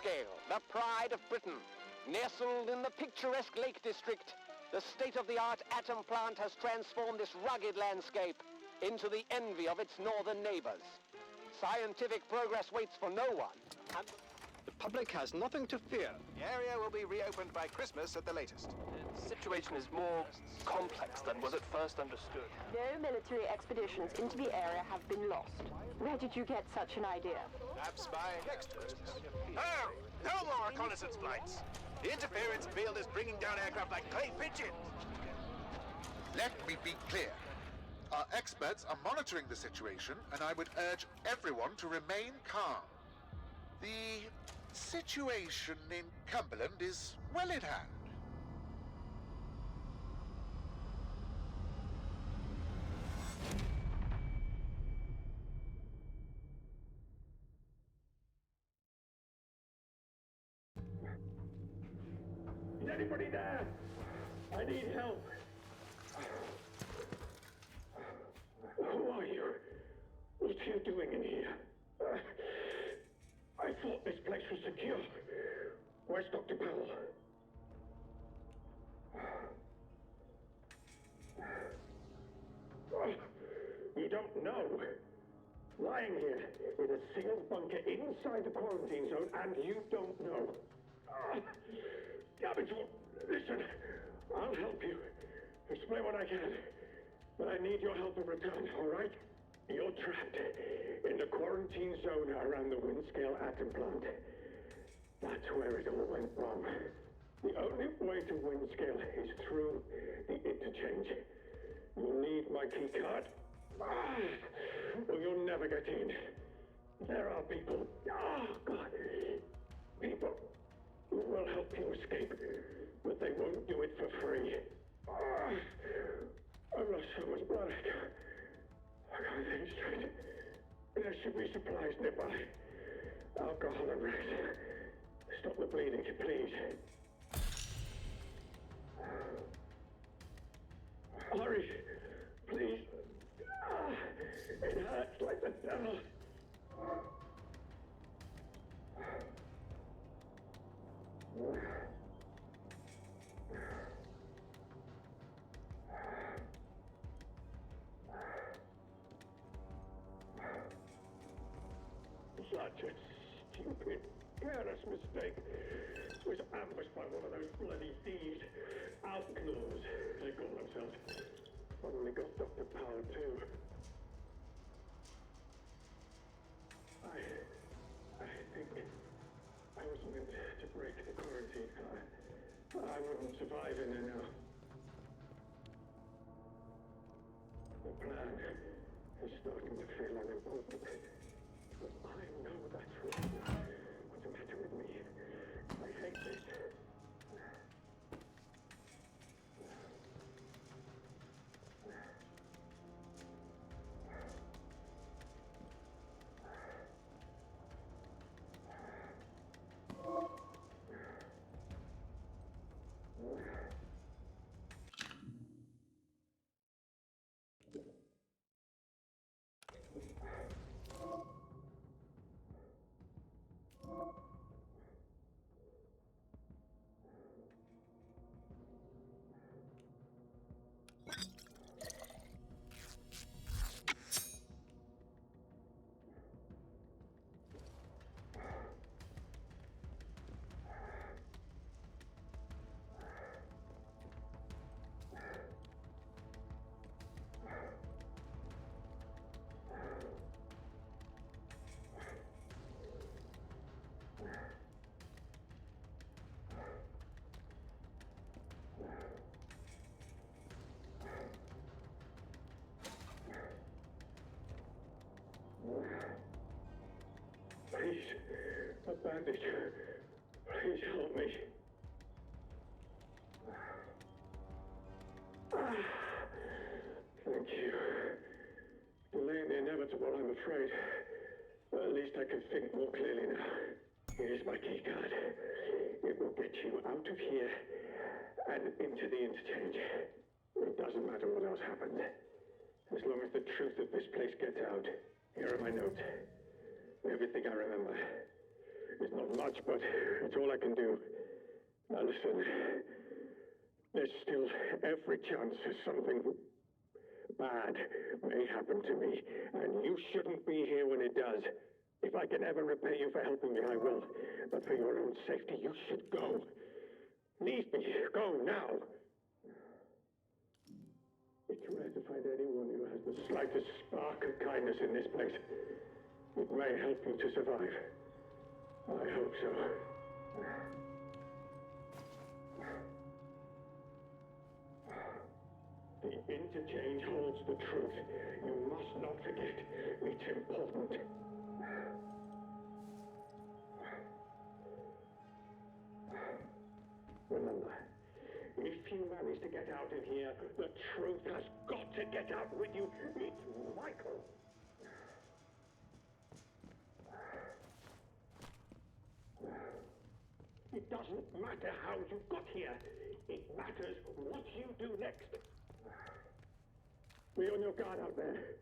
Windscale, the pride of Britain. Nestled in the picturesque Lake District, the state-of-the-art atom plant has transformed this rugged landscape into the envy of its northern neighbors. Scientific progress waits for no one, and the public has nothing to fear. The area will be reopened by Christmas at the latest. The situation is more complex than was at first understood. No military expeditions into the area have been lost. Where did you get such an idea? Perhaps by next Christmas. Oh, no more reconnaissance flights. The interference field is bringing down aircraft like clay pigeons. Let me be clear. Our experts are monitoring the situation, and I would urge everyone to remain calm. The situation in Cumberland is well in hand. Is anybody there? I need help. Who are you? What are you doing in here? I thought this place was secure. Where's Dr. Powell? You don't know. Lying here in a sealed bunker inside the quarantine zone, and you don't know. Scavage, listen. I'll help you. Explain what I can. But I need your help in return, all right? You're trapped in the quarantine zone around the Windscale atom plant. That's where it all went wrong. The only way to Windscale is through the interchange. You'll need my key card. Or you'll never get in. There are people, God, people who will help you escape, but they won't do it for free. I've lost so much blood. I can't think straight. There should be supplies nearby. Alcohol and rest. Stop the bleeding, please. Hurry, please. It hurts like the devil. Such a stupid, careless mistake. Was ambushed by one of those bloody thieves. Outlaws, they call themselves. Finally got Dr. Power too. I think I was meant to break the quarantine. I wouldn't survive in there now. The plan is starting to feel unimportant. But I know that's wrong. What's the matter with me? I hate this. Please, a bandage. Please help me. Thank you. Delaying the inevitable, I'm afraid. But at least I can think more clearly now. Here's my key card. It will get you out of here and into the interchange. It doesn't matter what else happens. As long as the truth of this place gets out. Here are my notes. Everything I remember. It's not much, but it's all I can do. Now listen, there's still every chance something bad may happen to me, and you shouldn't be here when it does. If I can ever repay you for helping me, I will. But for your own safety, you should go. Leave me. Go now. It's rare to find anyone who has the slightest spark of kindness in this place. It may help you to survive. I hope so. The interchange holds the truth. You must not forget. It's important. Remember, if you manage to get out of here, the truth has got to get out with you. It's Michael. It doesn't matter how you got here. It matters what you do next. Be on your guard out there.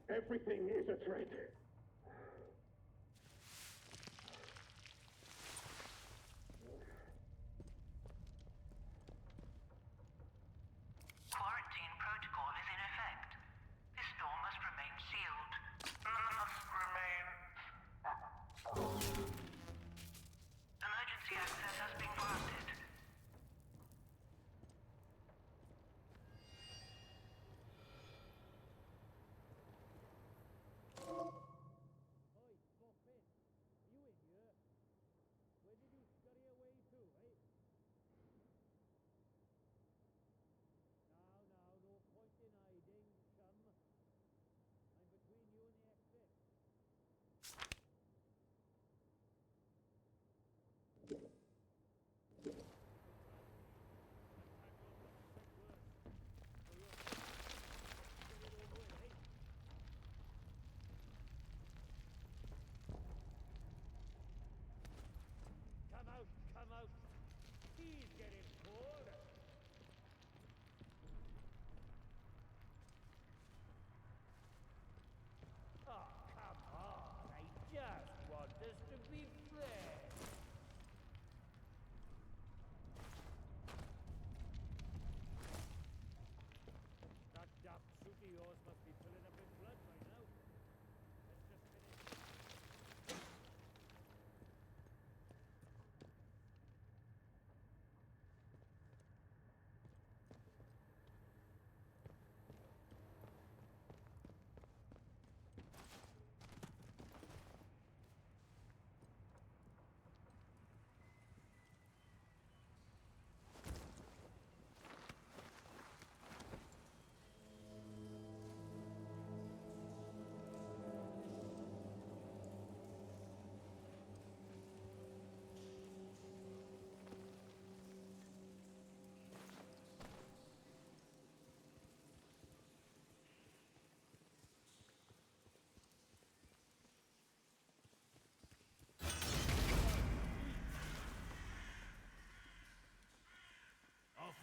Everything is a threat. Quarantine protocol is in effect. This door must remain sealed. Must remain. Emergency access has been granted. Come out! He's getting cold! Oh, come on! I just want us to be friends! That damn suit of yours must be filling up with blood by now. Let's just finish.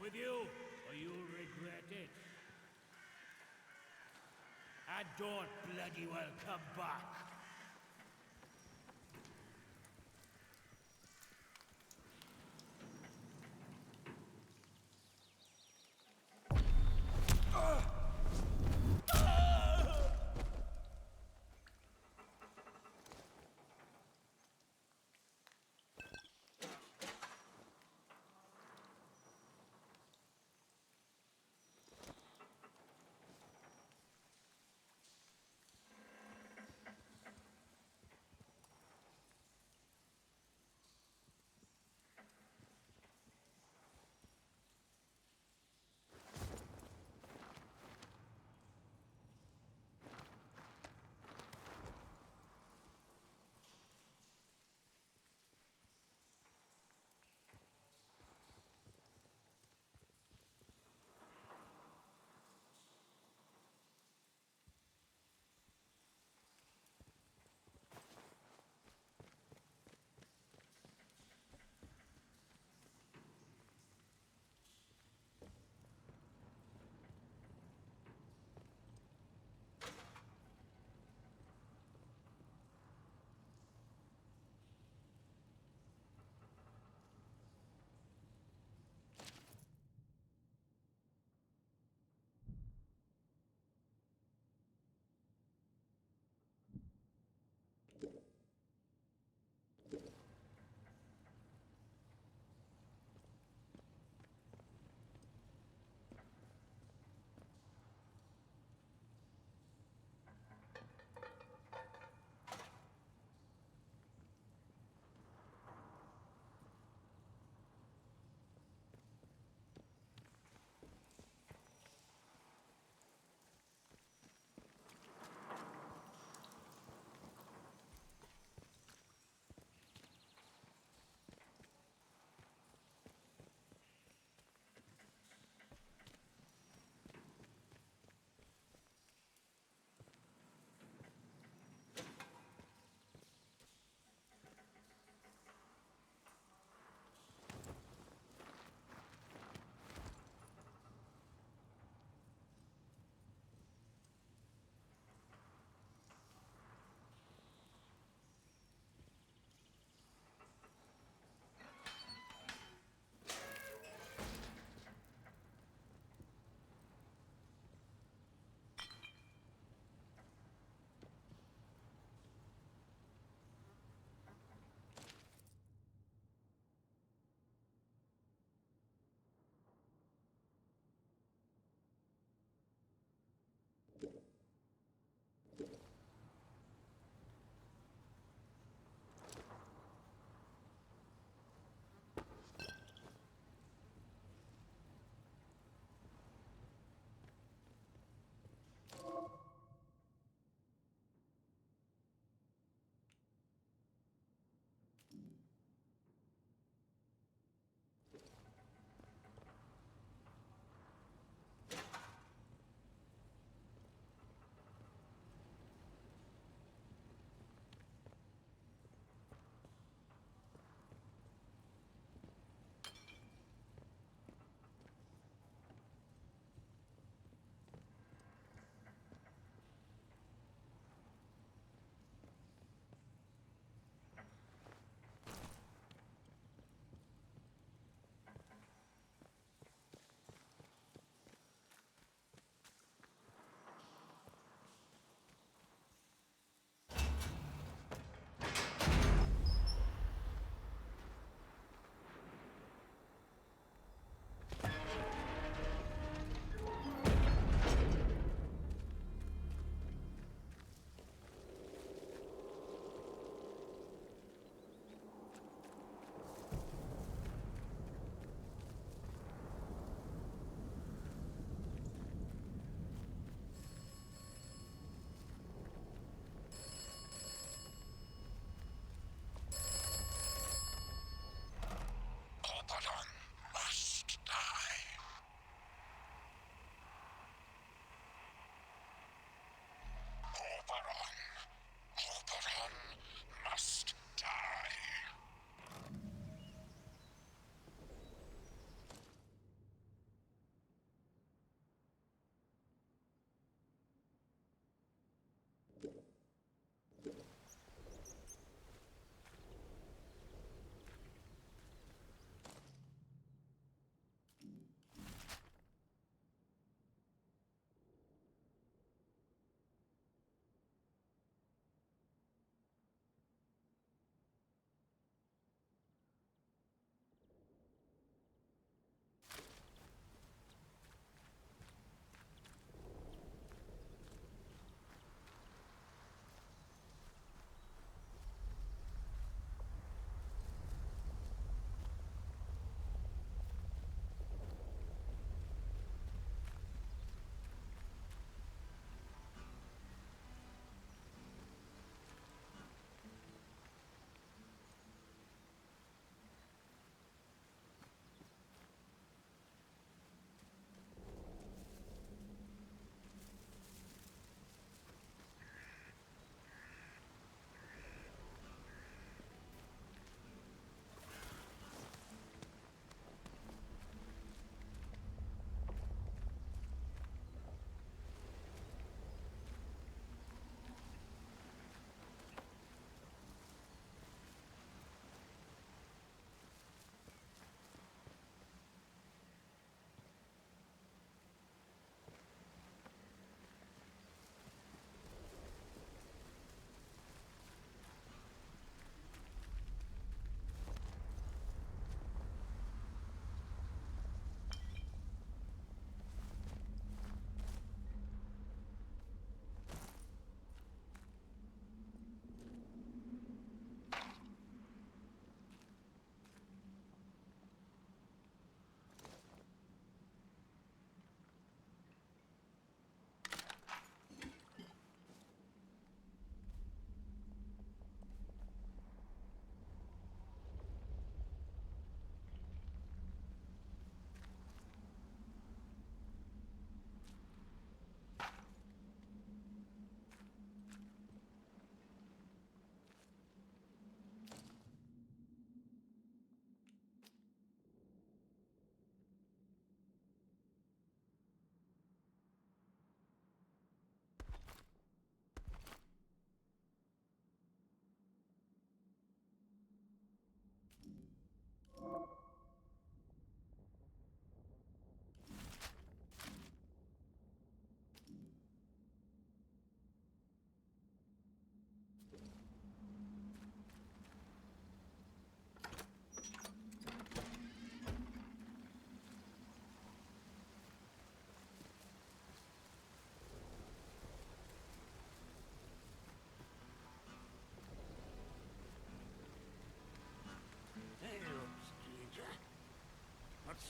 With you, or you'll regret it. And don't bloody well come back.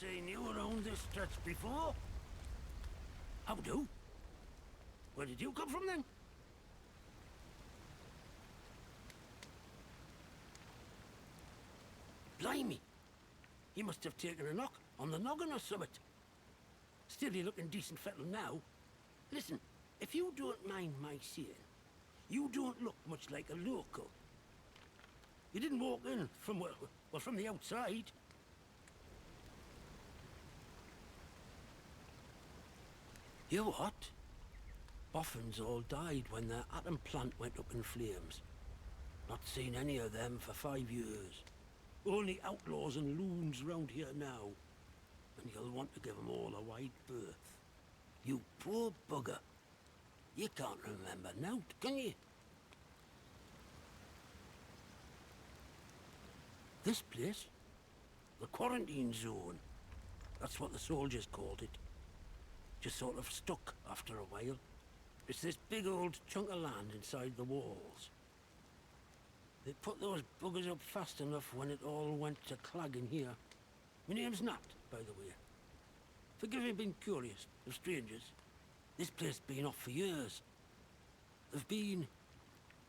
seen you around this stretch before. How do? Where did you come from then? Blimey! He must have taken a knock on the noggin or something. Still, you're looking decent fettle now. Listen, if you don't mind my saying, you don't look much like a local. You didn't walk in from, well, from the outside. You what? Boffins all died when their atom plant went up in flames. Not seen any of them for 5 years. Only outlaws and loons round here now. And you'll want to give them all a wide berth. You poor bugger. You can't remember nought, can you? This place? The quarantine zone. That's what the soldiers called it. Just sort of stuck after a while. It's this big old chunk of land inside the walls. They put those buggers up fast enough when it all went to clag in here. My name's Nat, by the way. Forgive me being curious of strangers. This place has been off for years. There've been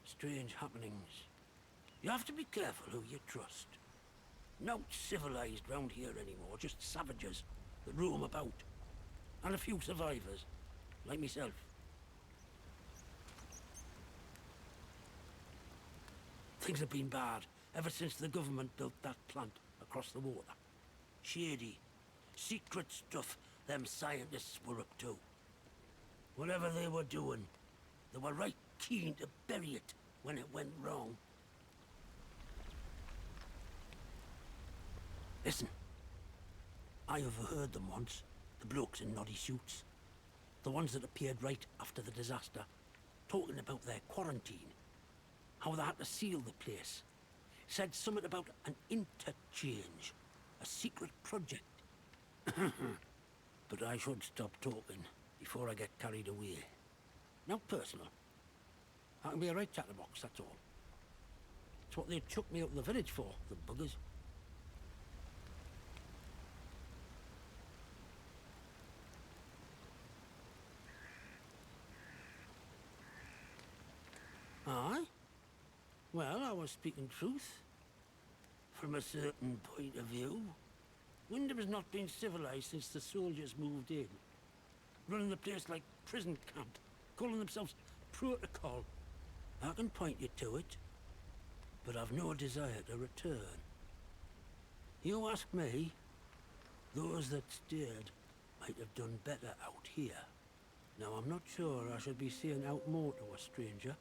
strange happenings. You have to be careful who you trust. Not civilized round here anymore, just savages that roam about. And a few survivors, like myself. Things have been bad ever since the government built that plant across the water. Shady, secret stuff them scientists were up to. Whatever they were doing, they were right keen to bury it when it went wrong. Listen, I overheard them once, the blokes in noddy suits. The ones that appeared right after the disaster, talking about their quarantine. How they had to seal the place. Said something about an interchange, a secret project. But I should stop talking before I get carried away. Now personal. I can be a right chatterbox, that's all. It's what they chucked me out of the village for, the buggers. Aye? Well, I was speaking truth. From a certain point of view. Wyndham's not been civilized since the soldiers moved in. Running the place like prison camp. Calling themselves protocol. I can point you to it. But I've no desire to return. You ask me, those that stayed might have done better out here. Now, I'm not sure I should be saying out more to a stranger.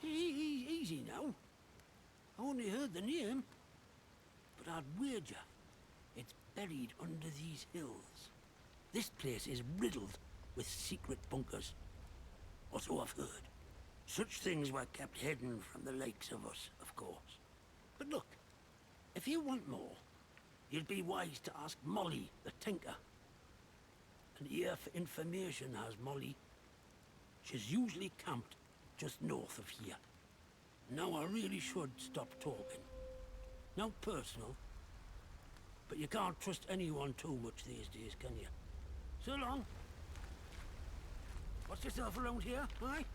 Easy now. I only heard the name. But I'd wager it's buried under these hills. This place is riddled with secret bunkers. Or so I've heard. Such things were kept hidden from the likes of us, of course. But look, if you want more, you'd be wise to ask Molly, the tinker. An ear for information has Molly. She's usually camped just north of here. Now I really should stop talking. Now personal, but you can't trust anyone too much these days, can you? So long. Watch yourself around here, aye?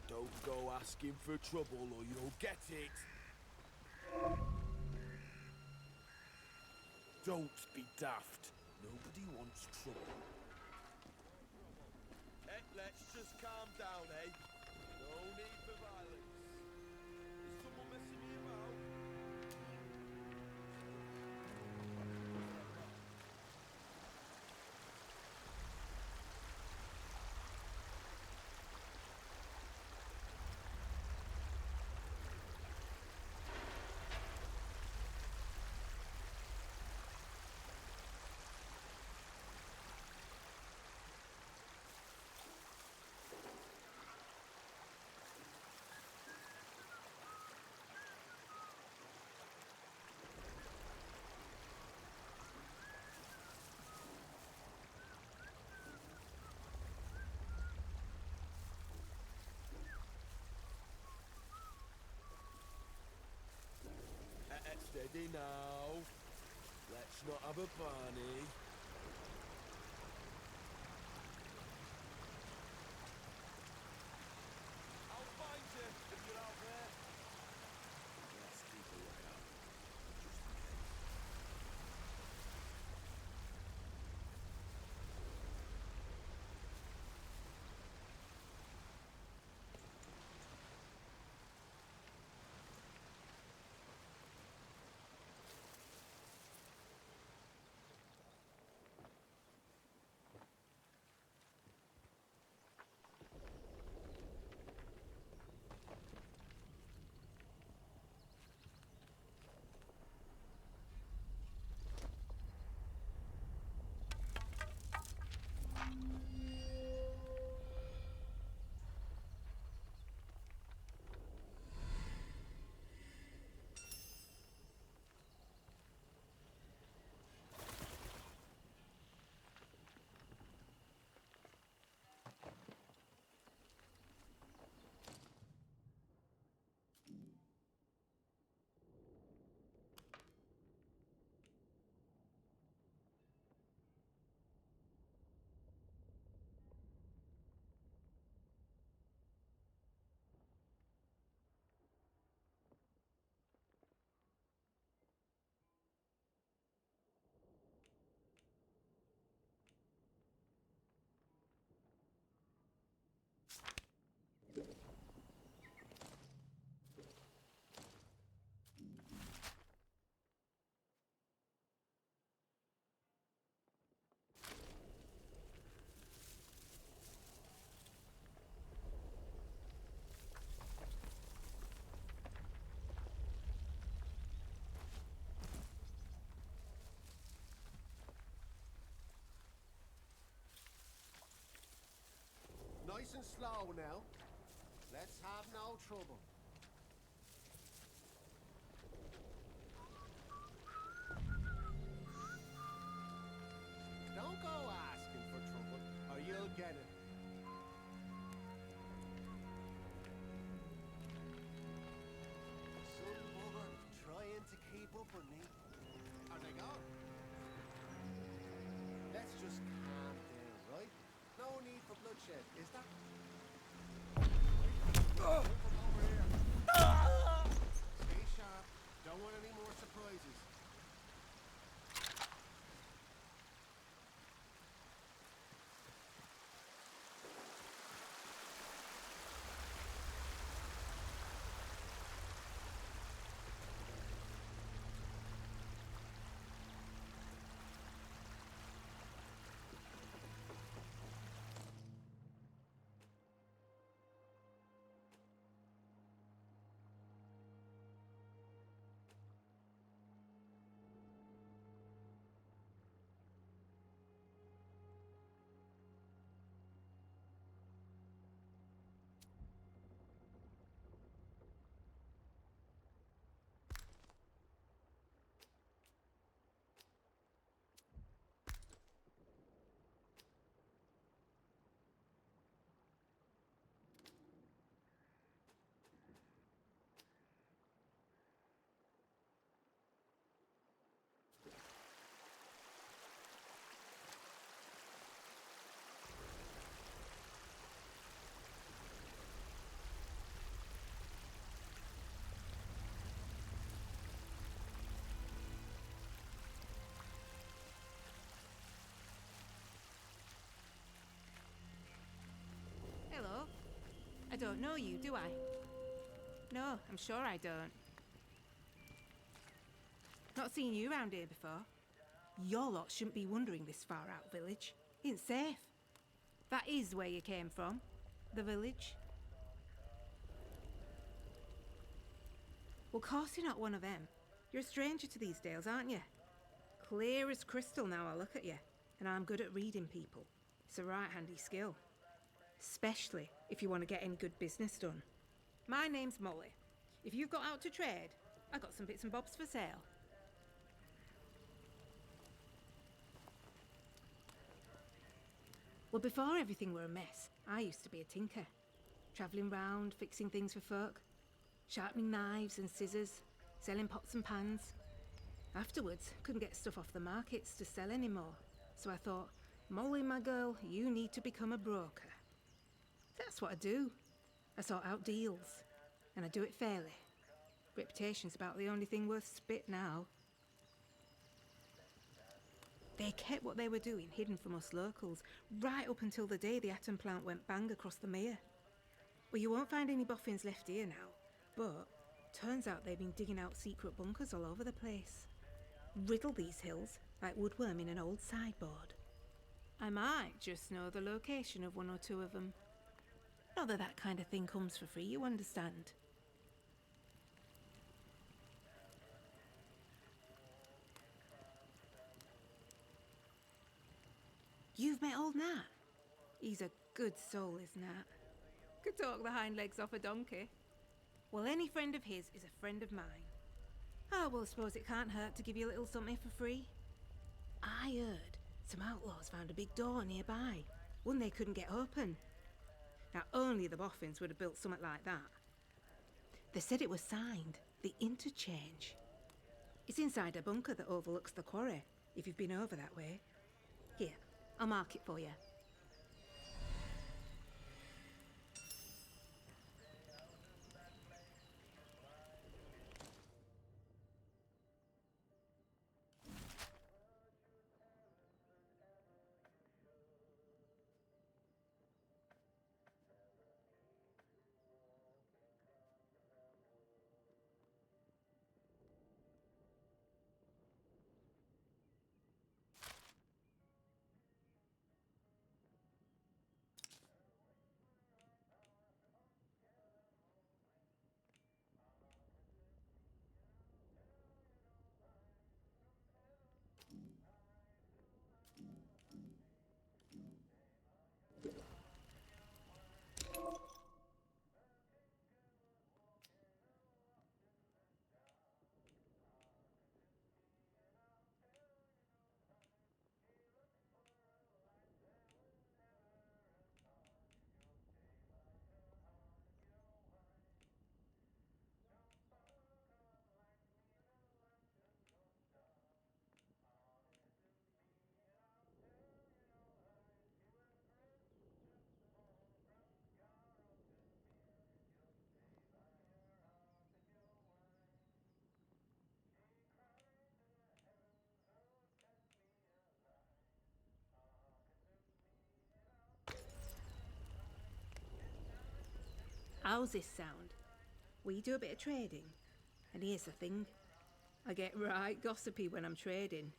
Don't go asking for trouble or you'll get it. Don't be daft. Nobody wants trouble. Hey, let's just calm down, eh? No need for violence. Is someone messing me about? Steady now. Let's not have a Barney. I'll find you if you're out there. Let's keep a lookout. Just in case. Nice and slow now. Let's have no trouble. Don't go asking for trouble, or you'll get it. Some woman trying to keep up with me. Are they gone? Let's just calm down, right? No need for bloodshed, is there? From over here. Stay sharp. Don't want any more surprises. don't know you, do I? No, I'm sure I don't. Not seen you around here before. Your lot shouldn't be wandering this far out village. It's safe. That is where you came from. The village. Well, course you're not one of them. You're a stranger to these dales, aren't you? Clear as crystal now I look at you. And I'm good at reading people. It's a right handy skill. Especially if you want to get any good business done. My name's Molly. If you've got out to trade, I got some bits and bobs for sale. Well, before everything were a mess, I used to be a tinker. Travelling round, fixing things for folk. Sharpening knives and scissors, selling pots and pans. Afterwards, couldn't get stuff off the markets to sell anymore. So I thought, Molly, my girl, you need to become a broker. That's what I do. I sort out deals. And I do it fairly. Reputation's about the only thing worth spit now. They kept what they were doing hidden from us locals, right up until the day the atom plant went bang across the mere. Well, you won't find any boffins left here now, but turns out they've been digging out secret bunkers all over the place. Riddle these hills like woodworm in an old sideboard. I might just know the location of one or two of them. Not that that kind of thing comes for free, you understand. You've met old Nat? He's a good soul, is Nat. Could talk the hind legs off a donkey. Well, any friend of his is a friend of mine. Oh, well, I suppose it can't hurt to give you a little something for free. I heard some outlaws found a big door nearby, one they couldn't get open. Now, only the boffins would have built something like that. They said it was signed, the interchange. It's inside a bunker that overlooks the quarry, if you've been over that way. Here, I'll mark it for you. How's this sound? We do a bit of trading. And here's the thing. I get right gossipy when I'm trading.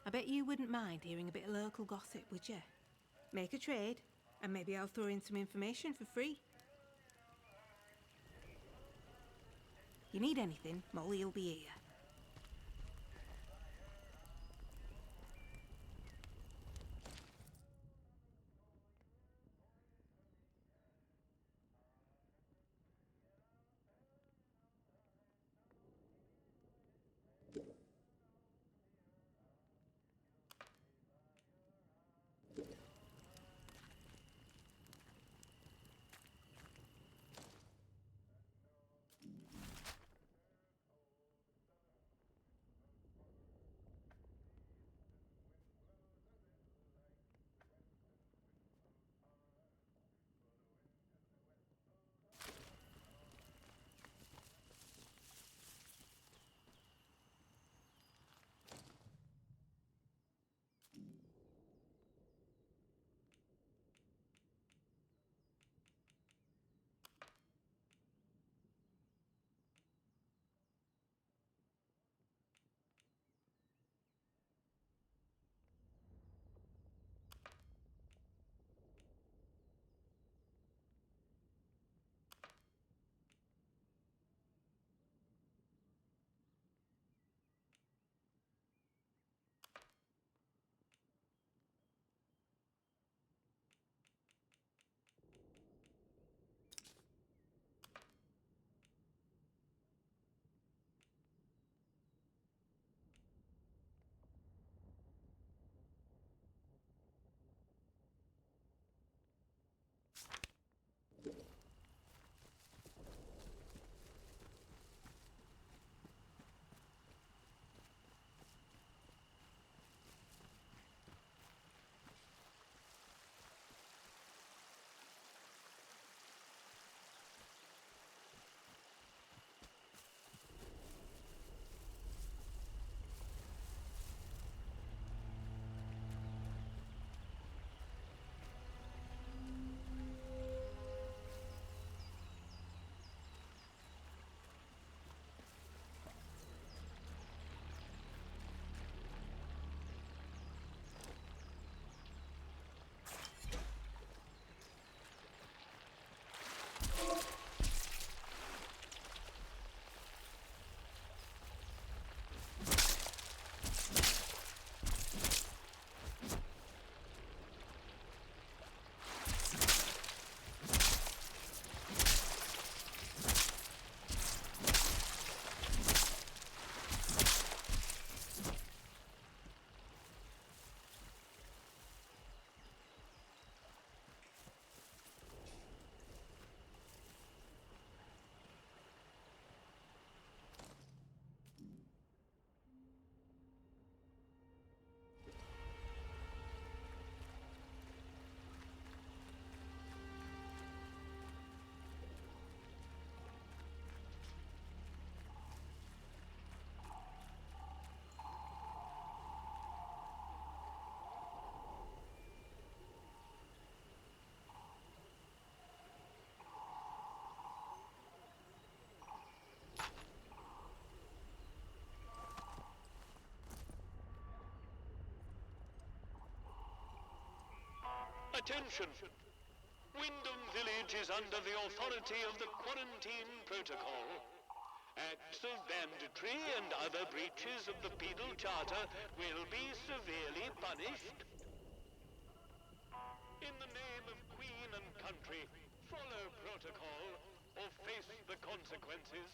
I bet you wouldn't mind hearing a bit of local gossip, would you? Make a trade, and maybe I'll throw in some information for free. You need anything, Molly'll be here. Attention! Wyndham Village is under the authority of the Quarantine Protocol. Acts of banditry and other breaches of the Penal Charter will be severely punished. In the name of Queen and country, follow protocol or face the consequences.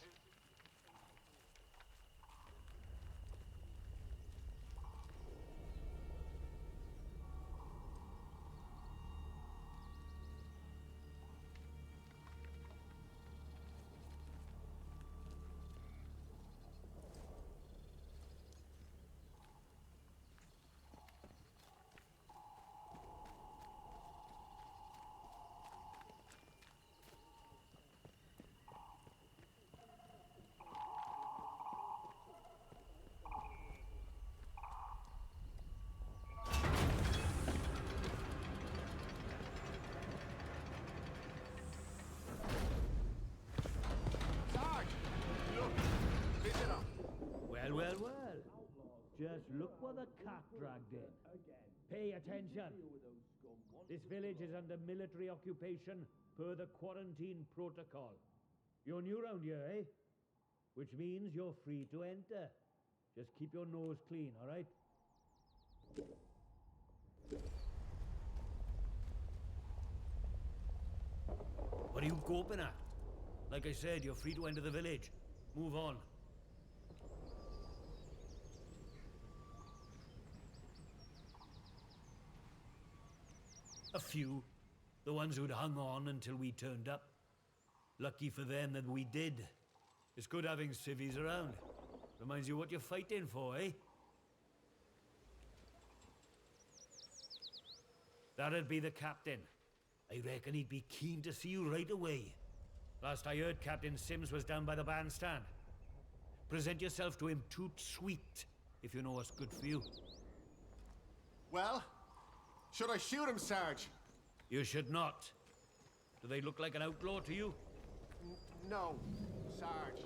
Well, well. Just look what the cat dragged in. Pay attention. This village is under military occupation per the Quarantine Protocol. You're new round here, eh? Which means you're free to enter. Just keep your nose clean, all right? What are you gawping at? Like I said, you're free to enter the village. Move on. A few. The ones who'd hung on until we turned up. Lucky for them that we did. It's good having civvies around. Reminds you what you're fighting for, eh? That'd be the captain. I reckon he'd be keen to see you right away. Last I heard, Captain Sims was down by the bandstand. Present yourself to him toot sweet, if you know what's good for you. Well, should I shoot him, Sarge? You should not. Do they look like an outlaw to you? No, Sarge.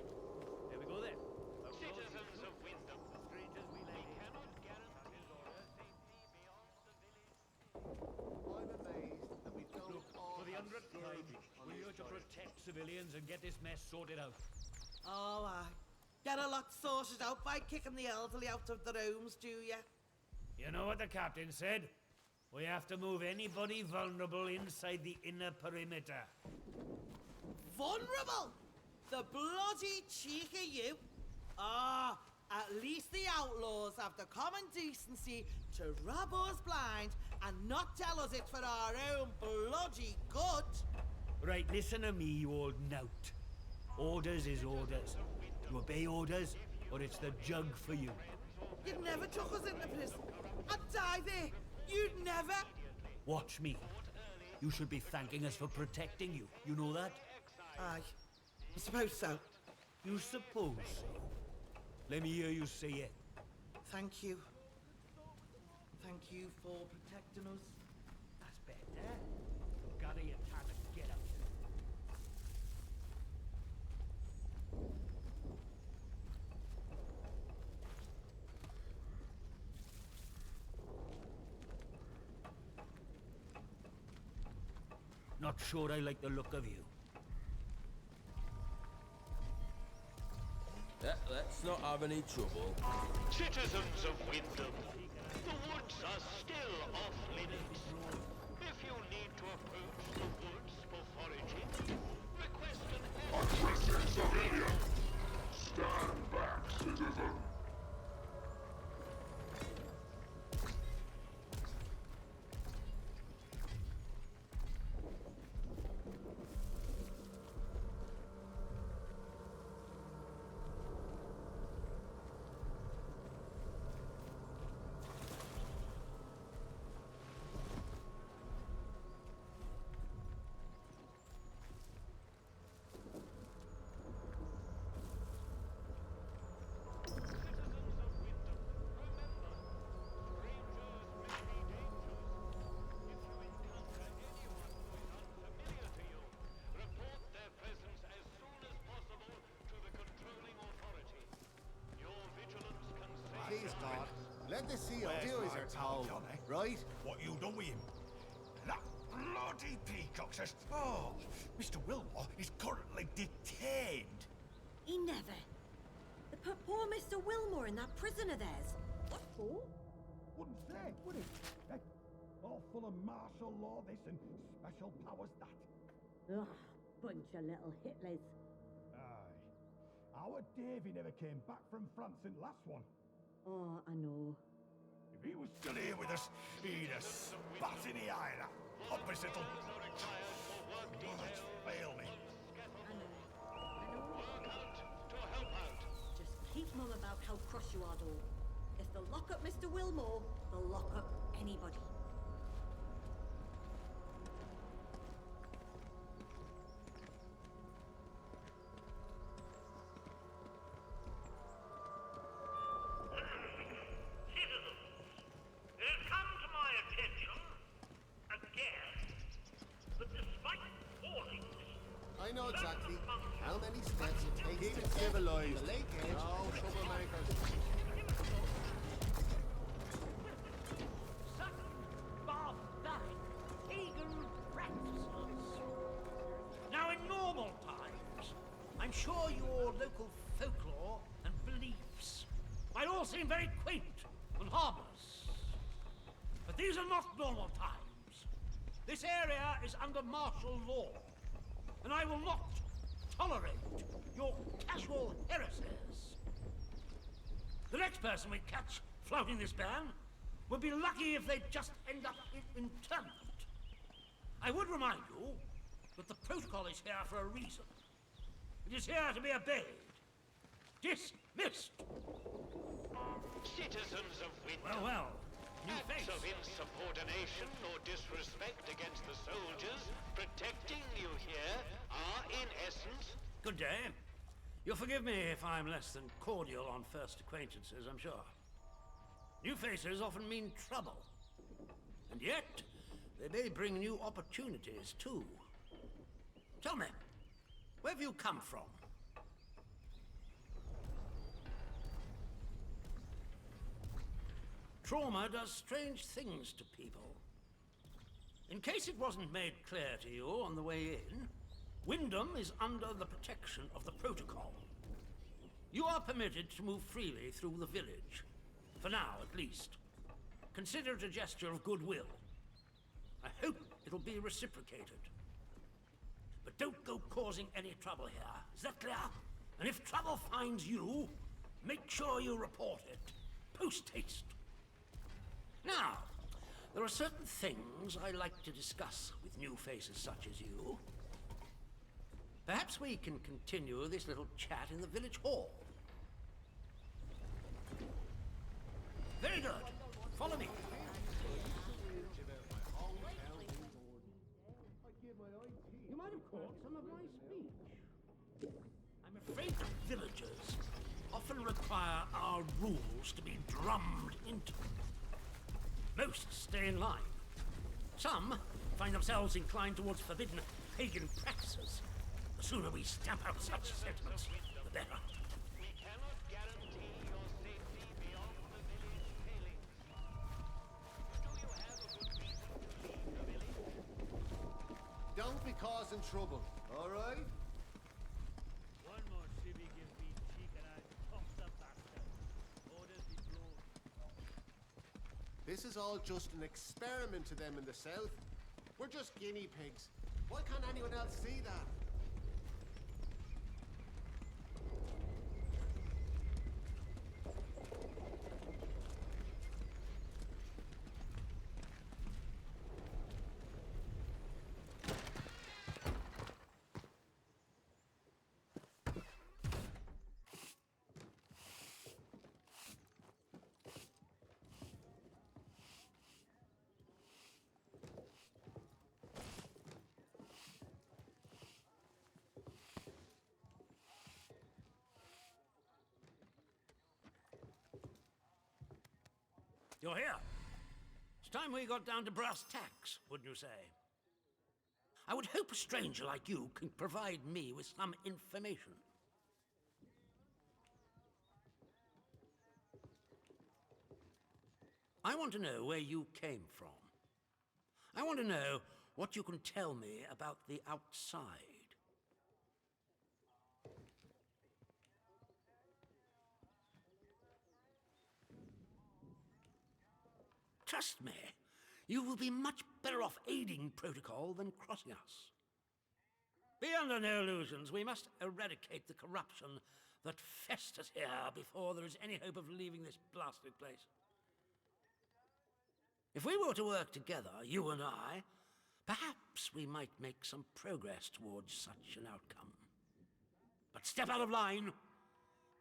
There we go then. Citizens of Wyndham, strangers we cannot guarantee your safety beyond the village. I'm amazed that we don't Look, for the 100th time, we're here to protect civilians and get this mess sorted out. Oh, get a lot sorted out by kicking the elderly out of the rooms, do ya? You know what the captain said? We have to move anybody vulnerable inside the inner perimeter. Vulnerable? The bloody cheek of you! At least the outlaws have the common decency to rob us blind and not tell us it's for our own bloody good. Right, listen to me, you old knout. Orders is orders. You obey orders, or it's the jug for you. You never took us into prison. I'd die there. You'd never. Watch me. You should be thanking us for protecting you. You know that? Aye. I suppose so. You suppose so? Let me hear you say it. Thank you. Thank you for protecting us. That's better. Gather your time and get out. Not sure I like the look of you. Let's not have any trouble. Citizens of Wyndham, the woods are still off limits. If you need to approach the woods for foraging, request an Addressing civilian! Stand back, citizen! Please, God, let the CO do as you're told, right? What you done with him? Nah, says, oh, Mr. Wilmore is currently detained. He never. They put poor Mr. Wilmore in that prison of theirs. What for? Wouldn't say, would it? Eh? All full of martial law this and special powers that. Ugh, bunch of little Hitlers. Aye. Our Davy never came back from France in last one. Oh, I know. If he was still here with us, he'd have spat in the eye of that opposite little... Oh, that's failed me. I know. Just keep mum about how cross you are, though. If they'll lock up Mr. Wilmore, they'll lock up anybody. I know exactly how many steps it takes to get civilized. The lake edge. No troublemakers. Such barbaric pagan practices. Now, in normal times, I'm sure your local folklore and beliefs might all seem very quaint and harmless. But these are not normal times. This area is under martial law. And I will not tolerate your casual heresies. The next person we catch flouting this ban would be lucky if they just end up in internment. I would remind you that the protocol is here for a reason. It is here to be obeyed. Dismissed. Citizens of Windscale. Well, Acts of insubordination or disrespect against the soldiers protecting you here are, in essence... Good day. You'll forgive me if I'm less than cordial on first acquaintances, I'm sure. New faces often mean trouble. And yet, they may bring new opportunities, too. Tell me, where have you come from? Trauma does strange things to people. In case it wasn't made clear to you on the way in, Wyndham is under the protection of the protocol. You are permitted to move freely through the village. For now, at least. Consider it a gesture of goodwill. I hope it'll be reciprocated. But don't go causing any trouble here. Is that clear? And if trouble finds you, make sure you report it. Post-haste. Now, there are certain things I like to discuss with new faces such as you. Perhaps we can continue this little chat in the village hall. Very good. Follow me. You might have caught some of my speech. I'm afraid that villagers often require our rules to be drummed into them. Most stay in line. Some find themselves inclined towards forbidden pagan practices. The sooner we stamp out such sentiments, the better. We cannot guarantee your safety beyond the village palings. Do you have a good reason to leave the village? Don't be causing trouble, all right? One more civvy give me cheek and I toss the bastard. Orders be blown. This is all just an experiment to them in the south. We're just guinea pigs. Why can't anyone else see that? You're here. It's time we got down to brass tacks, wouldn't you say? I would hope a stranger like you can provide me with some information. I want to know where you came from. I want to know what you can tell me about the outside. Trust me, you will be much better off aiding Protocol than crossing us. Be under no illusions. We must eradicate the corruption that festers here before there is any hope of leaving this blasted place. If we were to work together, you and I, perhaps we might make some progress towards such an outcome. But step out of line,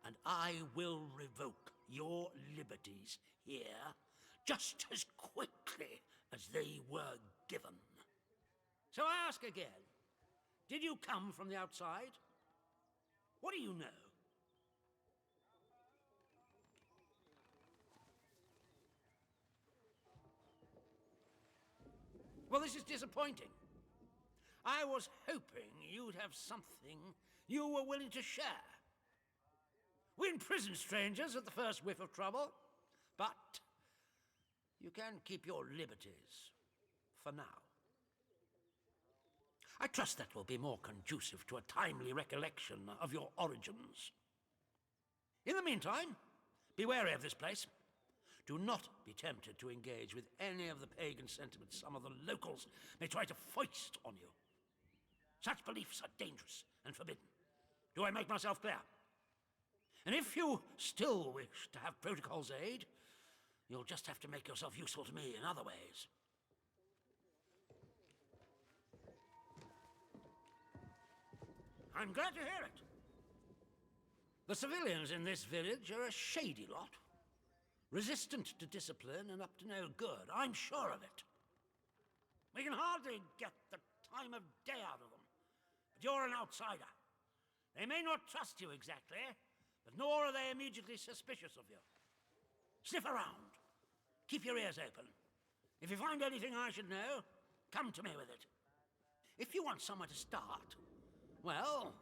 and I will revoke your liberties here just as quickly as they were given. So I ask again, did you come from the outside? What do you know? Well, this is disappointing. I was hoping you'd have something you were willing to share. We imprison strangers at the first whiff of trouble, but you can keep your liberties for now. I trust that will be more conducive to a timely recollection of your origins. In the meantime, be wary of this place. Do not be tempted to engage with any of the pagan sentiments some of the locals may try to foist on you. Such beliefs are dangerous and forbidden. Do I make myself clear? And if you still wish to have Protocol's aid, you'll just have to make yourself useful to me in other ways. I'm glad to hear it. The civilians in this village are a shady lot. Resistant to discipline and up to no good, I'm sure of it. We can hardly get the time of day out of them. But you're an outsider. They may not trust you exactly, but nor are they immediately suspicious of you. Sniff around. Keep your ears open. If you find anything I should know, come to me with it. If you want somewhere to start, well,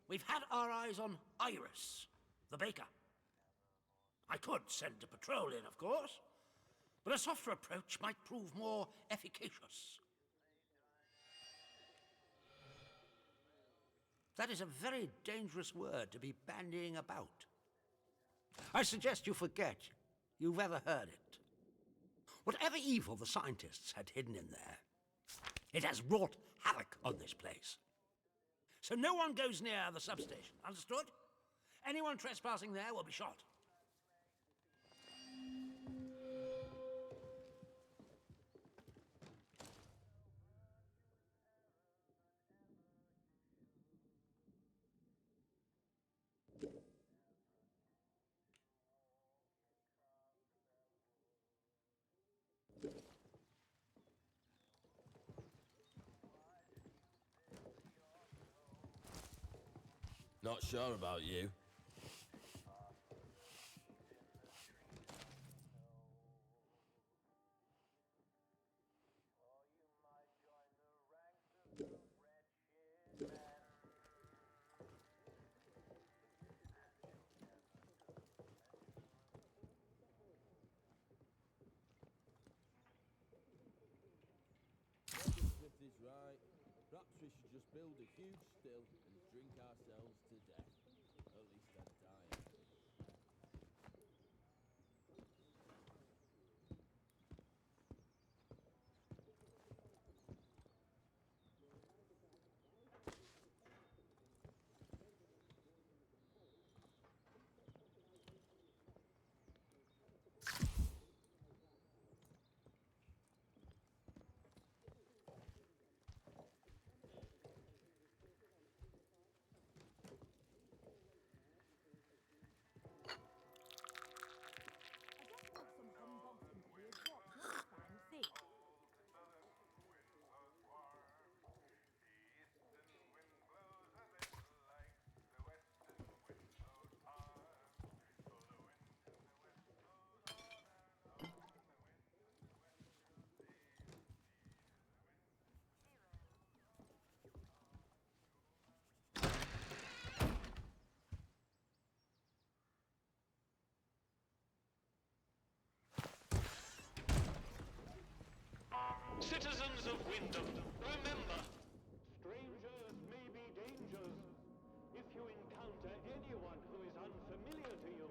we've had our eyes on Iris, the baker. I could send a patrol in, of course, but a softer approach might prove more efficacious. That is a very dangerous word to be bandying about. I suggest you forget you've ever heard it. Whatever evil the scientists had hidden in there, it has wrought havoc on this place. So no one goes near the substation, understood? Anyone trespassing there will be shot. Not sure about you. If this right, perhaps we should just build a huge still and drink ourselves to death. At least I'm dying. Citizens of Wyndham, remember, strangers may be dangers. If you encounter anyone who is unfamiliar to you,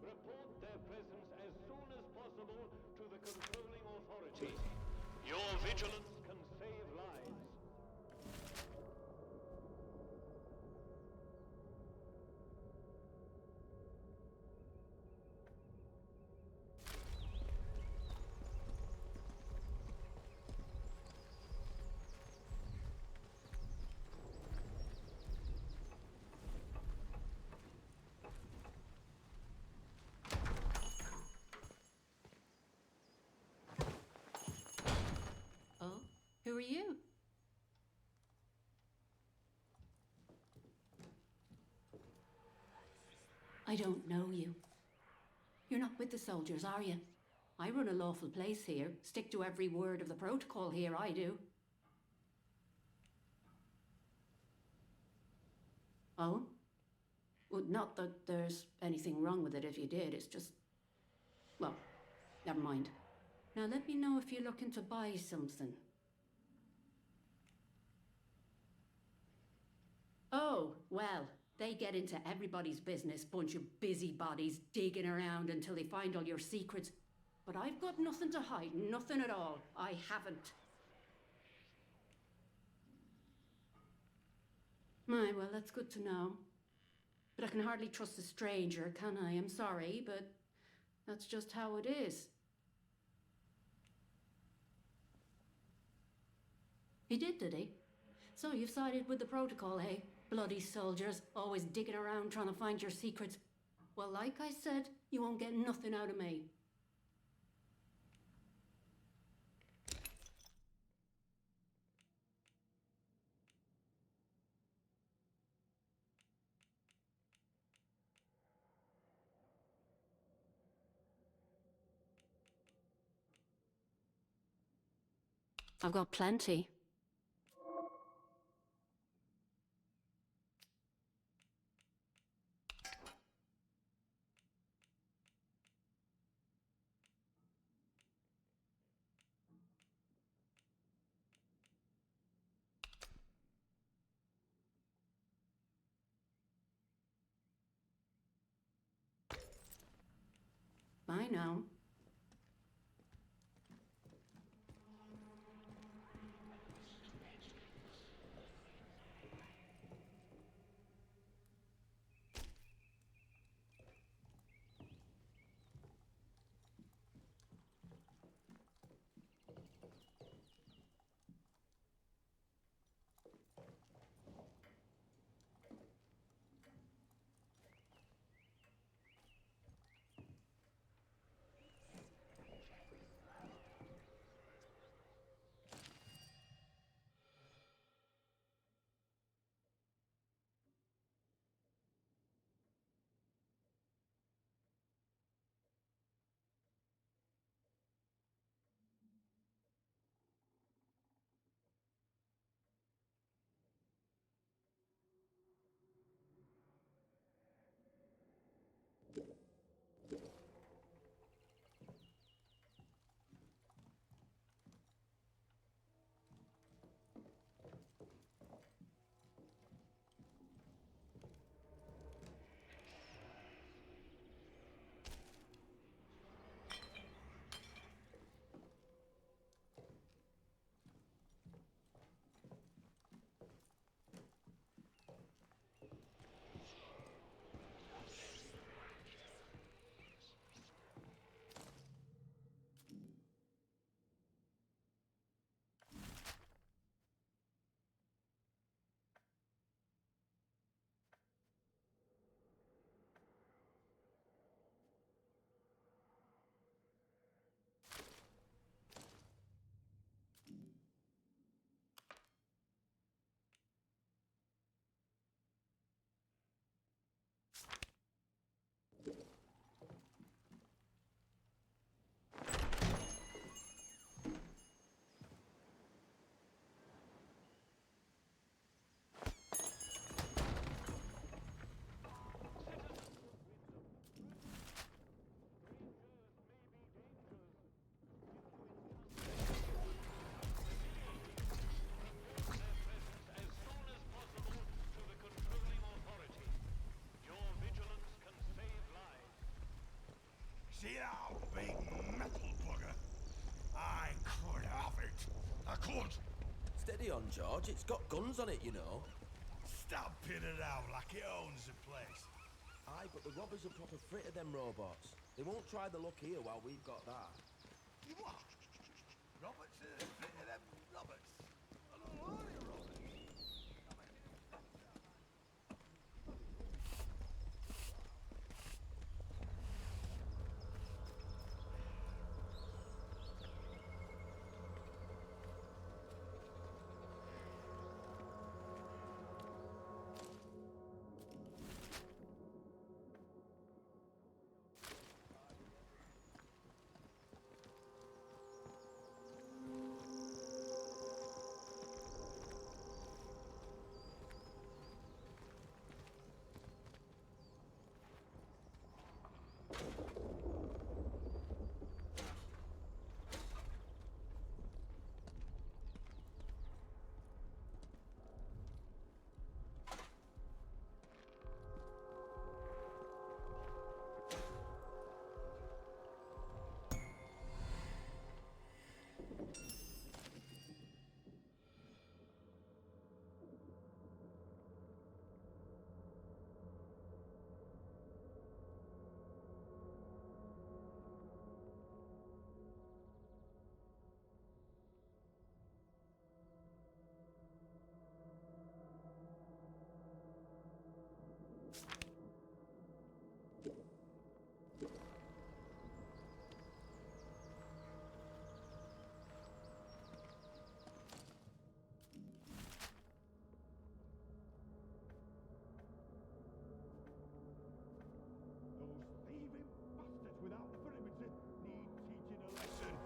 report their presence as soon as possible to the controlling authority. Your vigilance can save lives. Oh, who are you? I don't know you. You're not with the soldiers, are you? I run a lawful place here. Stick to every word of the protocol here, I do. Oh? Well, not that there's anything wrong with it if you did, it's just... Well, never mind. Now let me know if you're looking to buy something. Oh, well, they get into everybody's business, bunch of busybodies digging around until they find all your secrets. But I've got nothing to hide, nothing at all. I haven't. My, well, that's good to know. But I can hardly trust a stranger, can I? I'm sorry, but that's just how it is. He did he? So you've sided with the protocol, eh? Bloody soldiers, always digging around trying to find your secrets. Well, like I said, you won't get nothing out of me. I've got plenty. Bye now. George. It's got guns on it, you know. Stamping around like it owns the place. Aye, but the robbers have got a frit of them robots. They won't try the luck here while we've got that. You what? Roberts are a bit of them Roberts. I don't know any Roberts. Without perimeter need teaching a lesson.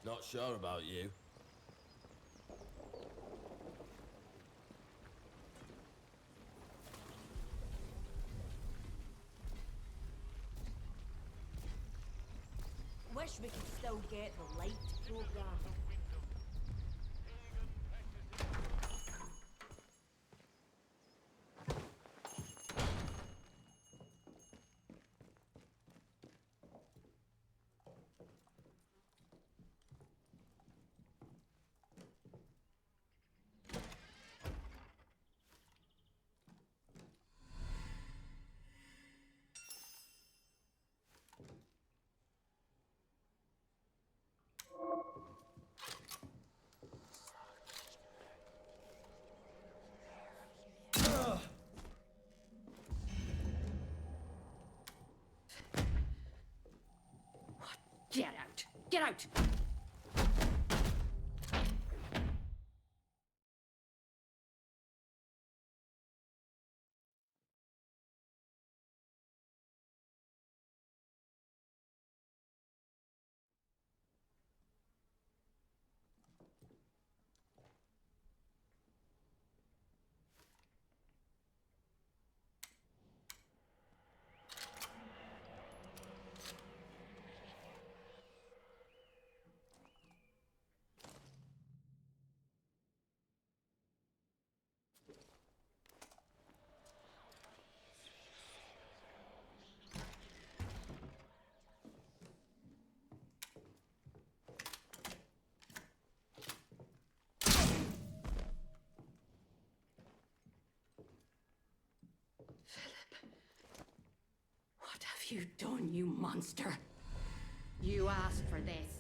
Not sure about you. Wish we could still get the light program. Get out! Get out! you done, you monster? You asked for this.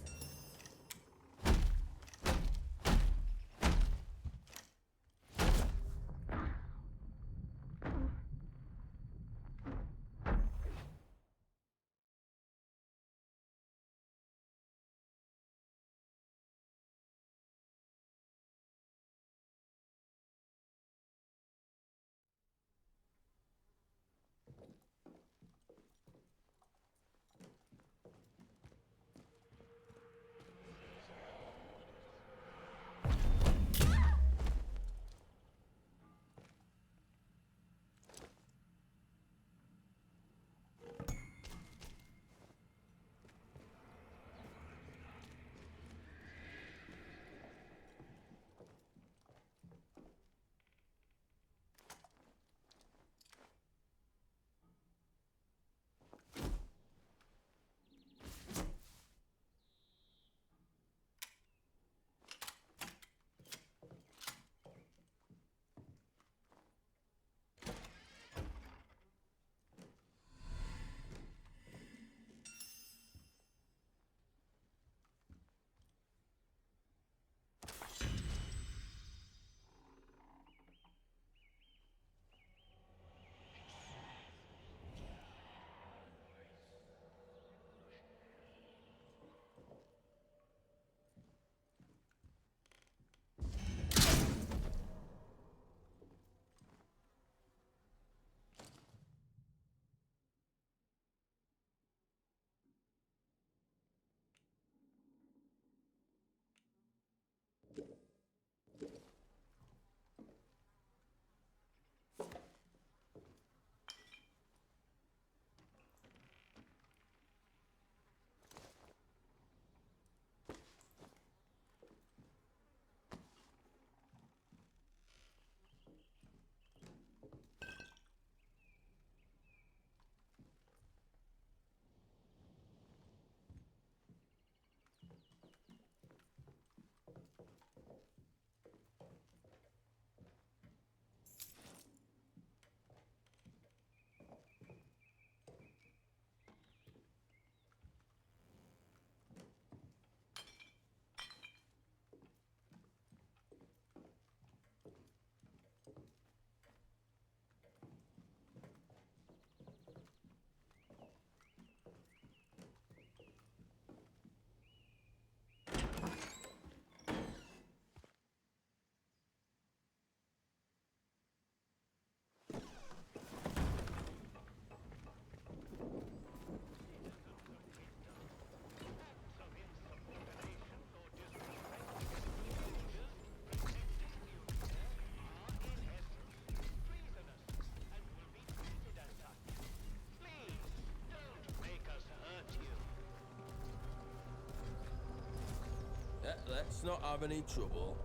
Let's not have any trouble.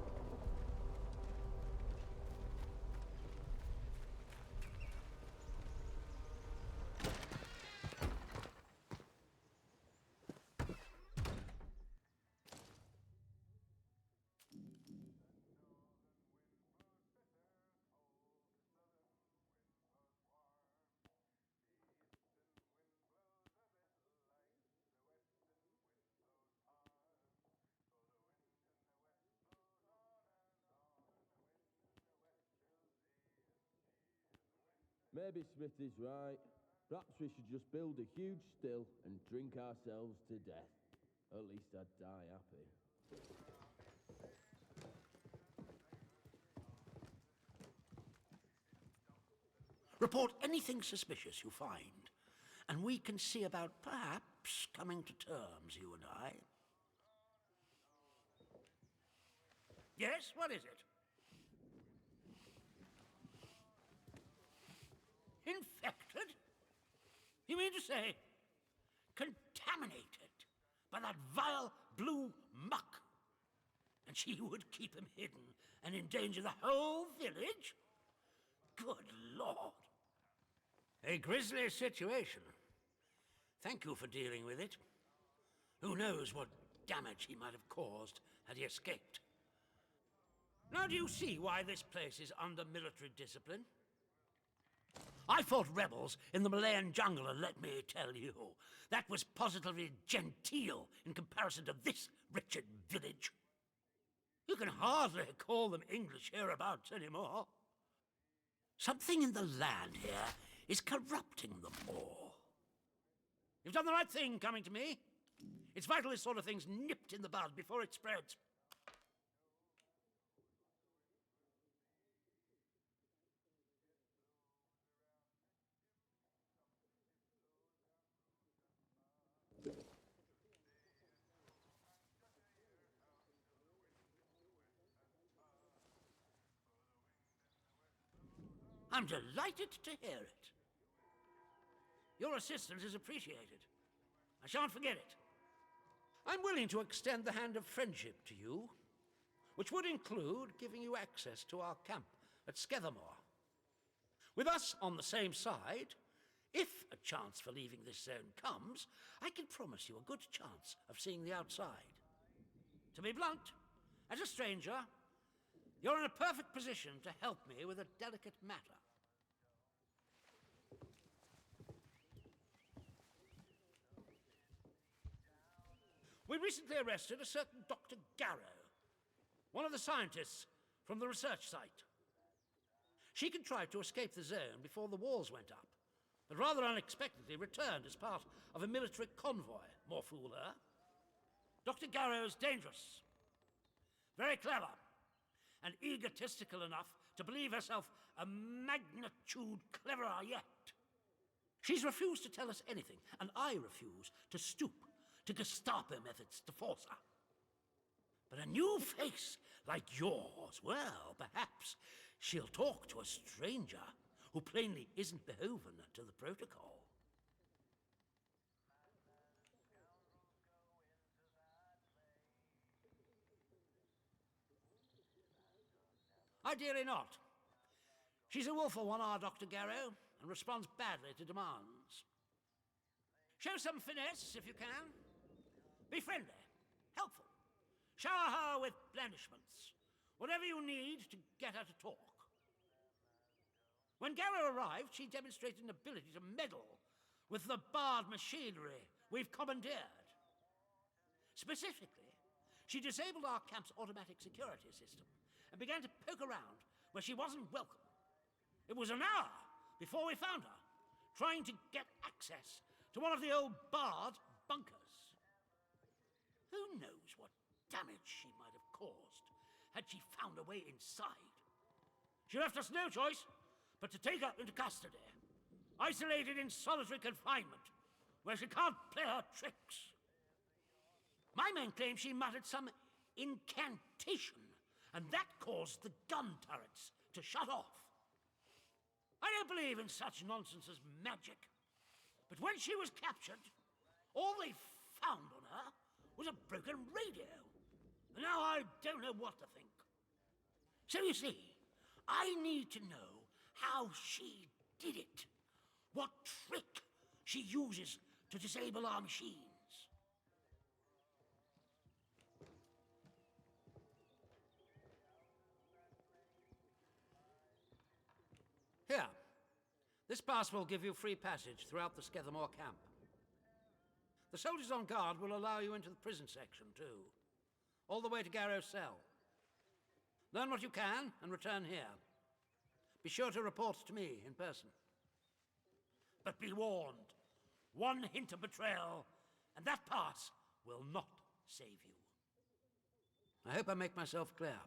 Maybe Smith is right. Perhaps we should just build a huge still and drink ourselves to death. At least I'd die happy. Report anything suspicious you find, and we can see about perhaps coming to terms, you and I. Yes, what is it? Infected? You mean to say contaminated by that vile blue muck? And she would keep him hidden and endanger the whole village? Good Lord. A grisly situation. Thank you for dealing with it. Who knows what damage he might have caused had he escaped. Now do you see why this place is under military discipline? I fought rebels in the Malayan jungle, and let me tell you, that was positively genteel in comparison to this wretched village. You can hardly call them English hereabouts anymore. Something in the land here is corrupting them all. You've done the right thing coming to me. It's vital this sort of thing's nipped in the bud before it spreads. I'm delighted to hear it. Your assistance is appreciated. I shan't forget it. I'm willing to extend the hand of friendship to you, which would include giving you access to our camp at Scathamore. With us on the same side, if a chance for leaving this zone comes, I can promise you a good chance of seeing the outside. To be blunt, as a stranger, you're in a perfect position to help me with a delicate matter. We recently arrested a certain Dr. Garrow, one of the scientists from the research site. She contrived to escape the zone before the walls went up, but rather unexpectedly returned as part of a military convoy. More fool her. Dr. Garrow is dangerous, very clever, and egotistical enough to believe herself a magnitude cleverer yet. She's refused to tell us anything, and I refuse to stoop to Gestapo methods to force her. But a new face like yours, well, perhaps she'll talk to a stranger who plainly isn't beholden to the protocol. Ideally not. She's a willful one, our Dr. Garrow, and responds badly to demands. Show some finesse, if you can. Be friendly, helpful. Shower her with blandishments, whatever you need to get her to talk. When Garrow arrived, she demonstrated an ability to meddle with the barred machinery we've commandeered. Specifically, she disabled our camp's automatic security system and began to poke around where she wasn't welcome. It was an hour before we found her, trying to get access to one of the old barred bunkers. Who knows what damage she might have caused had she found a way inside. She left us no choice but to take her into custody, isolated in solitary confinement, where she can't play her tricks. My men claim she muttered some incantation, and that caused the gun turrets to shut off. I don't believe in such nonsense as magic, but when she was captured, all they found on her was a broken radio. And now I don't know what to think. So you see, I need to know how she did it. What trick she uses to disable our machines. Here. This pass will give you free passage throughout the Scathamore camp. The soldiers on guard will allow you into the prison section, too. All the way to Garrow's cell. Learn what you can and return here. Be sure to report to me in person. But be warned. One hint of betrayal, and that pass will not save you. I hope I make myself clear.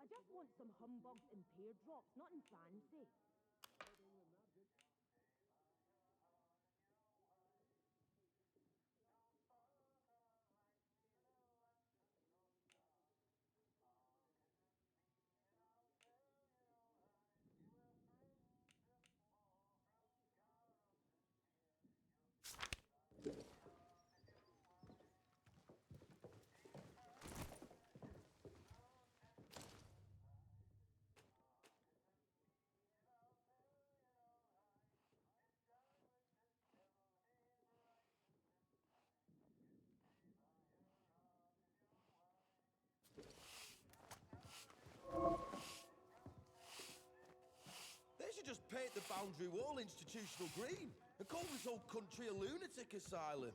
I just want some humbugs and teardrops, nothing fancy. boundary wall institutional green and call this whole country a lunatic asylum.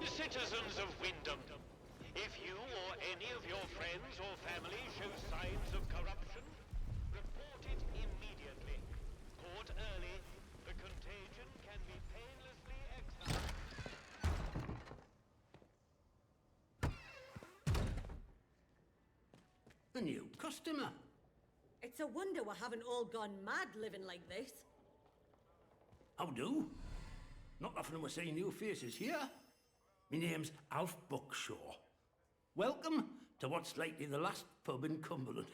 Citizens of Wyndham, if you or any of your friends or family show signs of corruption, report it immediately. Caught early, the contagion can be painlessly exiled. A new customer. It's a wonder we haven't all gone mad living like this. How do? Not often we're seeing new faces here. My name's Alf Buckshaw. Welcome to what's likely the last pub in Cumberland,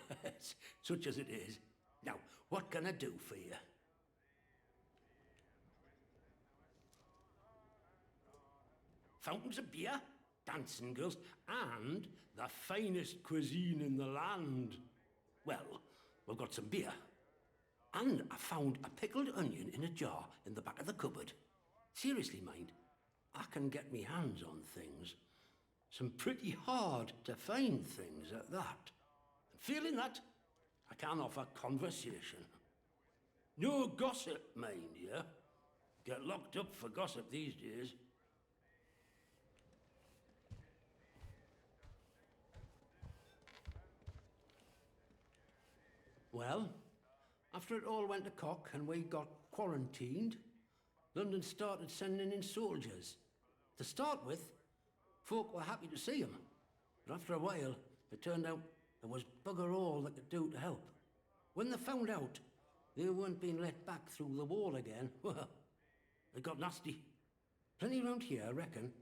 such as it is. Now, what can I do for you? Fountains of beer, dancing girls, and the finest cuisine in the land. Well, we've got some beer. And I found a pickled onion in a jar in the back of the cupboard. Seriously, mind, I can get me hands on things. Some pretty hard to find things at that. And feeling that, I can offer conversation. No gossip, mind you. Get locked up for gossip these days. Well, after it all went to cock and we got quarantined, London started sending in soldiers. To start with, folk were happy to see 'em, but after a while, it turned out there was bugger all they could do to help. When they found out they weren't being let back through the wall again, well, it got nasty. Plenty round here, I reckon.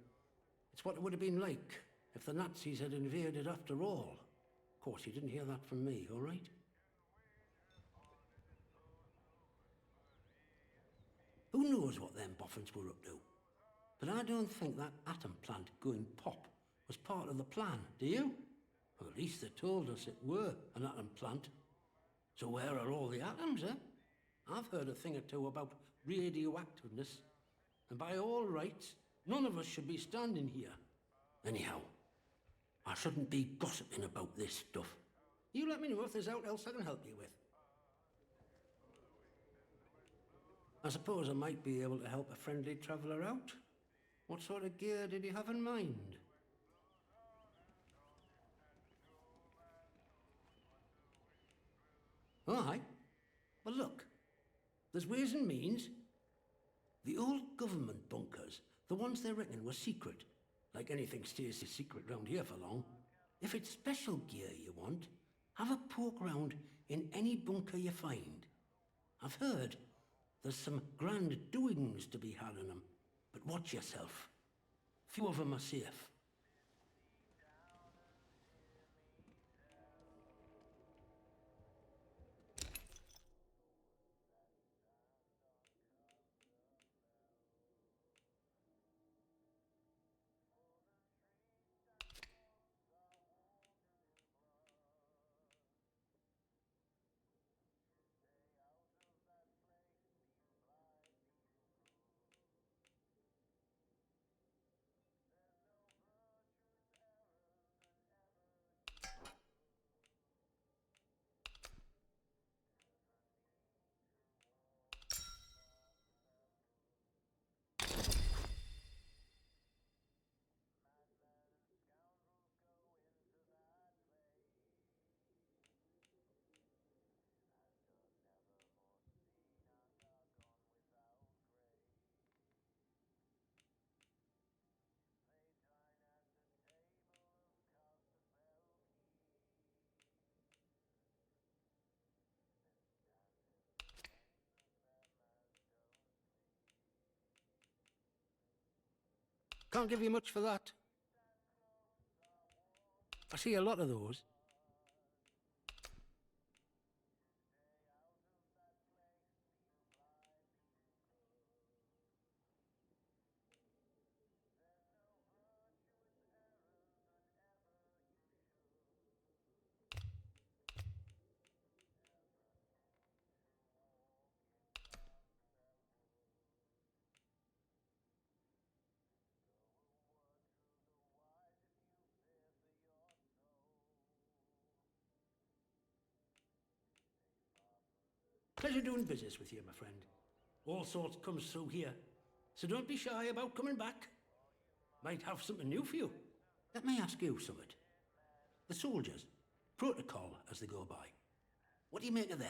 It's what it would have been like if the Nazis had invaded after all. Of course, you didn't hear that from me, all right? Who knows what them boffins were up to? But I don't think that atom plant going pop was part of the plan, do you? Well, at least they told us it were an atom plant. So where are all the atoms, eh? I've heard a thing or two about radioactiveness, and by all rights, none of us should be standing here. Anyhow, I shouldn't be gossiping about this stuff. You let me know if there's aught else I can help you with. I suppose I might be able to help a friendly traveller out. What sort of gear did you have in mind? All right. Well, look. There's ways and means. The old government bunkers, the ones they reckon were secret, like anything stays secret round here for long. If it's special gear you want, have a poke round in any bunker you find. I've heard there's some grand doings to be had in them, but watch yourself. Few of them are safe. Can't give you much for that. I see a lot of those. Pleasure doing business with you, my friend. All sorts comes through here, so don't be shy about coming back. Might have something new for you. Let me ask you something. The soldiers, protocol as they go by. What do you make of them?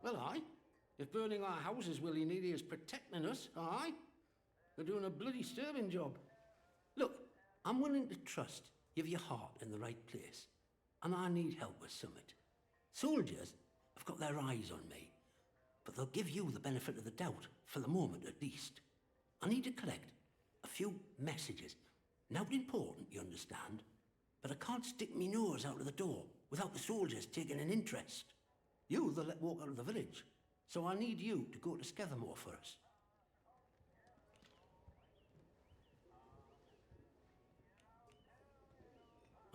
Well, aye. If burning our houses willy-nilly is protecting us, aye. They're doing a bloody disturbing job. Look, I'm willing to trust you've your heart in the right place, and I need help with something. Soldiers have got their eyes on me, but they'll give you the benefit of the doubt, for the moment at least. I need to collect a few messages. Not important, you understand, but I can't stick me nose out of the door without the soldiers taking an interest. You they'll let walk out of the village, so I need you to go to Scavenge for us.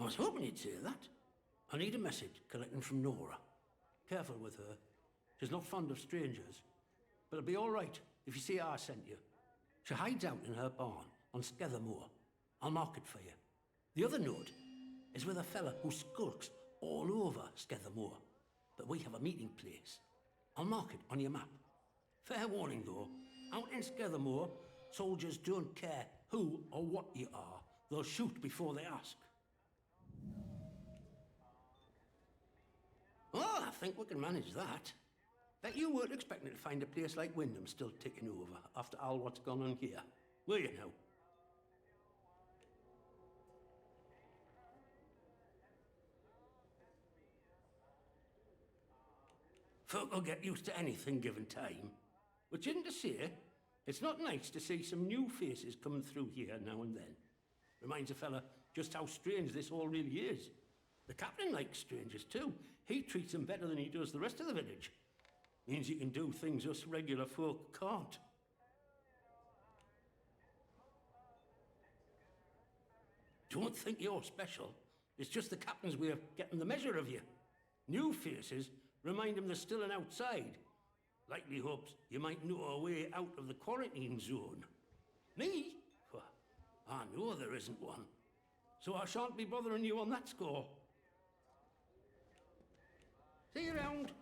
I was hoping you'd say that. I need a message collecting from Nora. Careful with her. She's not fond of strangers. But it'll be all right if you see I sent you. She hides out in her barn on Scavenge. I'll mark it for you. The other note is with a fella who skulks all over Scavenge. But we have a meeting place. I'll mark it on your map. Fair warning though, out in Scavenge, soldiers don't care who or what you are. They'll shoot before they ask. Oh, I think we can manage that. Bet you weren't expecting to find a place like Wyndham still ticking over after all what's gone on here, were you now? Folk will get used to anything given time. Which isn't to say, it's not nice to see some new faces coming through here now and then. Reminds a fella just how strange this all really is. The captain likes strangers too. He treats them better than he does the rest of the village. Means he can do things us regular folk can't. Don't think you're special. It's just the captain's way of getting the measure of you. New faces remind him they're still an outside. Likely hopes you might know a way out of the quarantine zone. Me? Well, I know there isn't one. So I shan't be bothering you on that score. See you around.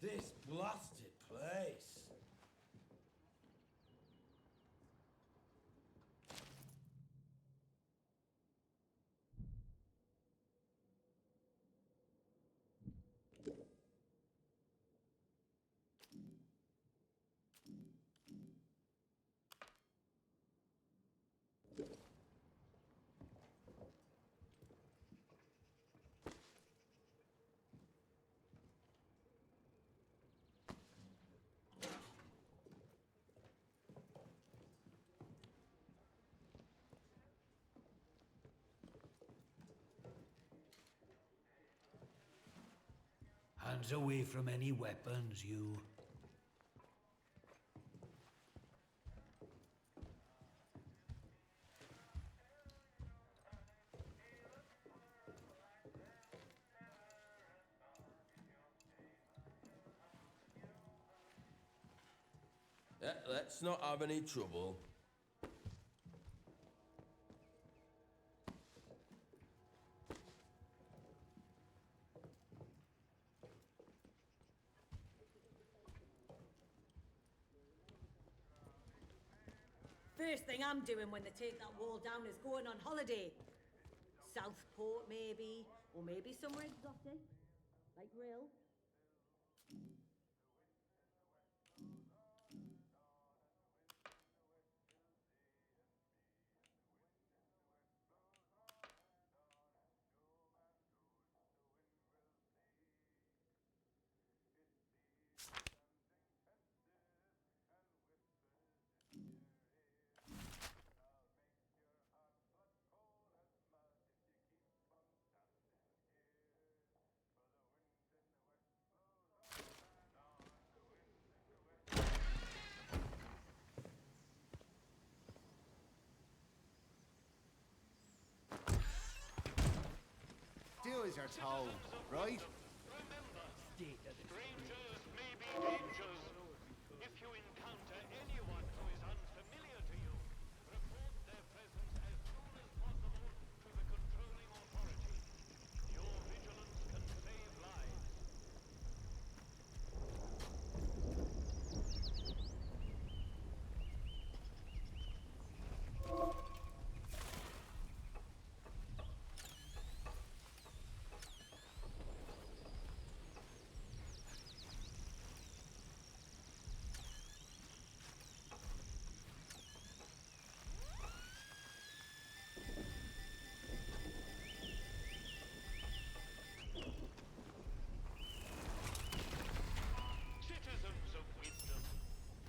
This blasted place. Hands away from any weapons, you. Let's not have any trouble. First thing I'm doing when they take that wall down is going on holiday. Southport, maybe. Or maybe somewhere exotic. Like Rill. Do as you're told, right? Strangers may be dangers. If you encounter anyone who is unfamiliar to you, report their presence as soon as possible to the controlling authority. Your vigilance can save lives. Citizens of wisdom,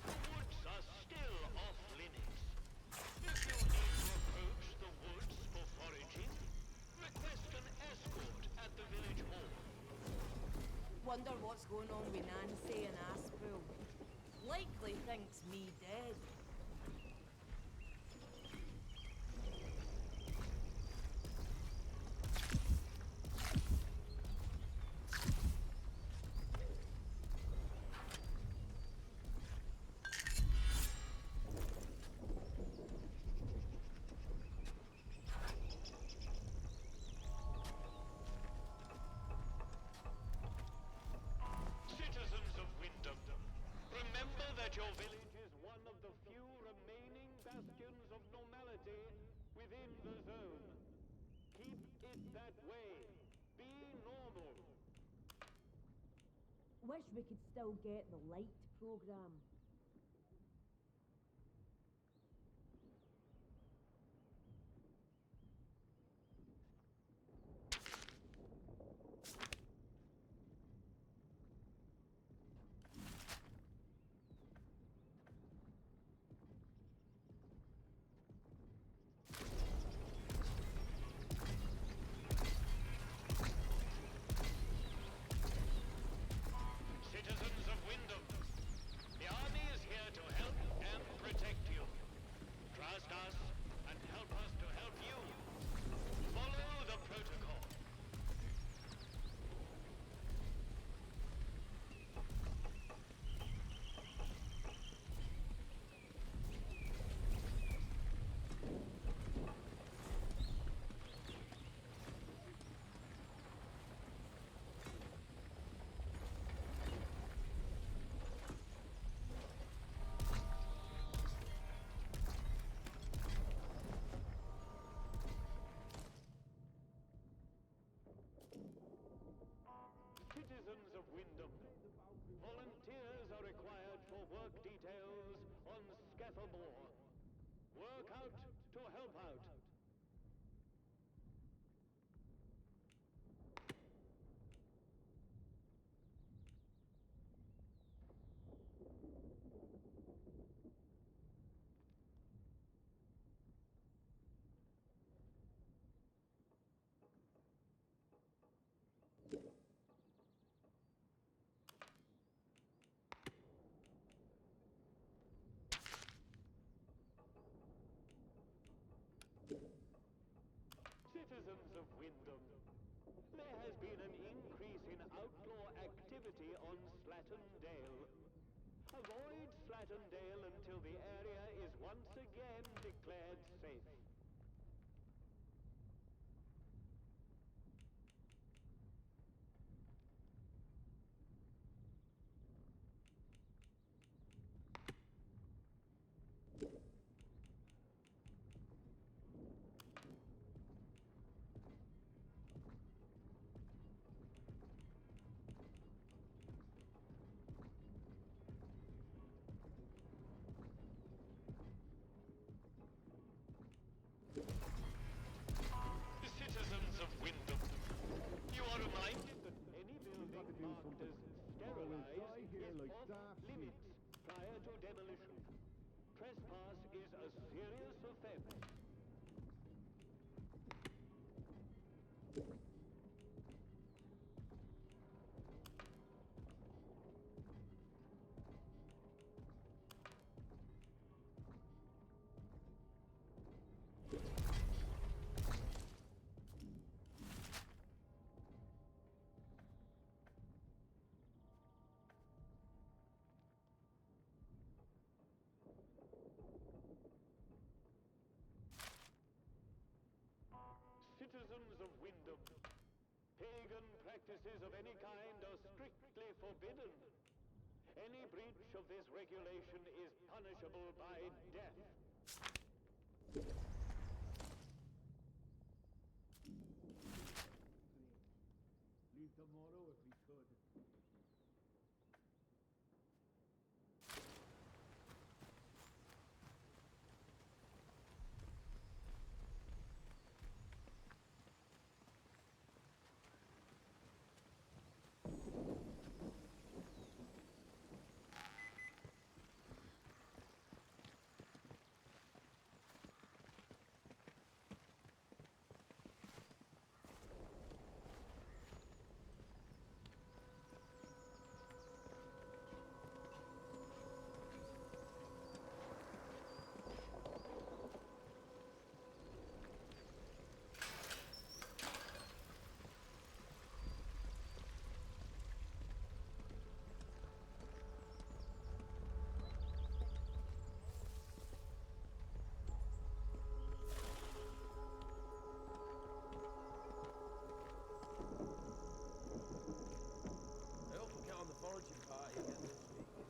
the woods are still off limits. If you need to approach the woods for foraging, request an escort at the village hall. Wonder what's going on with Nancy and Aspro. Likely thinks me dead. Citizens of Wyndham, remember that your village is one of the few remaining bastions of normality within the zone. Keep it that way. Be normal. Wish we could still get the light program. Citizens of Wyndham, the army is here to help and protect you. Trust us and help us to help you. Follow the protocol. Citizens of Wyndham, volunteers are required for work details on Scafamore. Work out to help out. Flattendale. Avoid Flattendale until the area is once again declared safe. Citizens of Wyndham, you are reminded that any building marked as sterilized is off limits prior to demolition. Trespass is a serious offense. Citizens of Wyndham, pagan practices of any kind are strictly forbidden. Any breach of this regulation is punishable by death. Leave tomorrow if we could. foraging party again this week.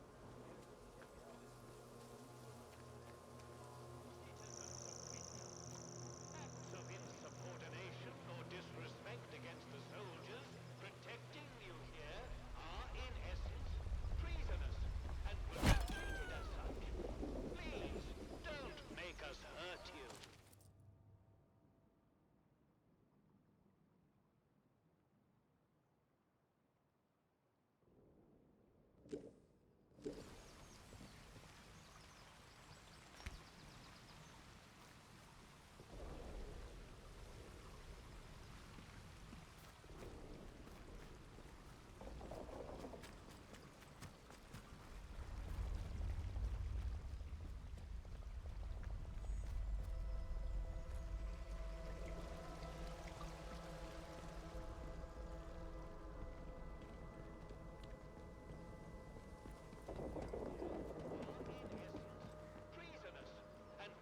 Acts of insubordination or disrespect against the soldiers protecting you here are, in essence, treasonous and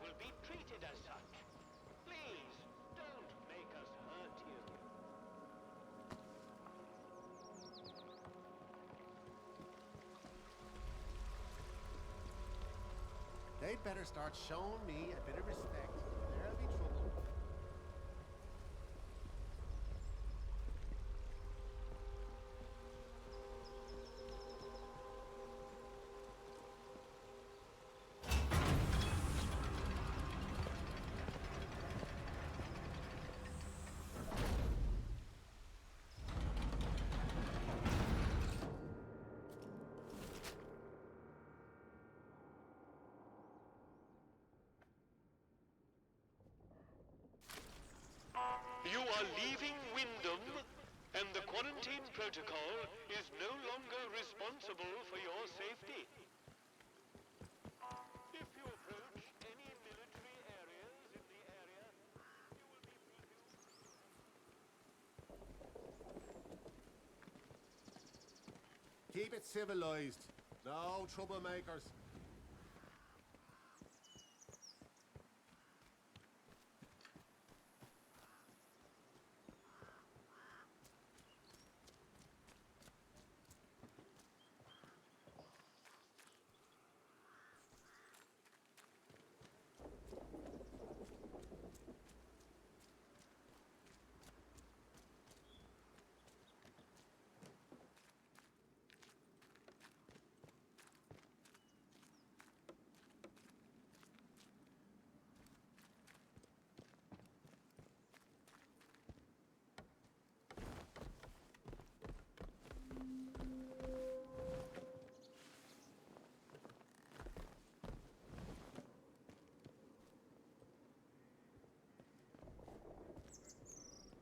will be treated as such. Please, don't make us hurt you. They'd better start showing me a bit of respect. There'll be trouble. You are leaving Wyndham, and the quarantine protocol is no longer responsible for your safety. If you approach any military areas in the area, you will be Keep it civilized. No troublemakers.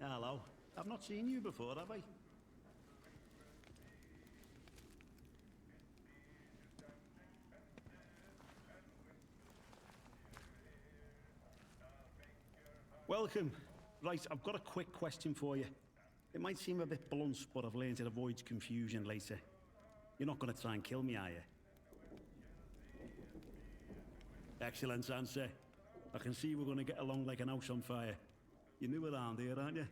Hello. I've not seen you before, have I? Welcome. Right, I've got a quick question for you. It might seem a bit blunt, but I've learned it avoids confusion later. You're not going to try and kill me, are you? Excellent answer. I can see we're going to get along like an house on fire. You're new around here, aren't you?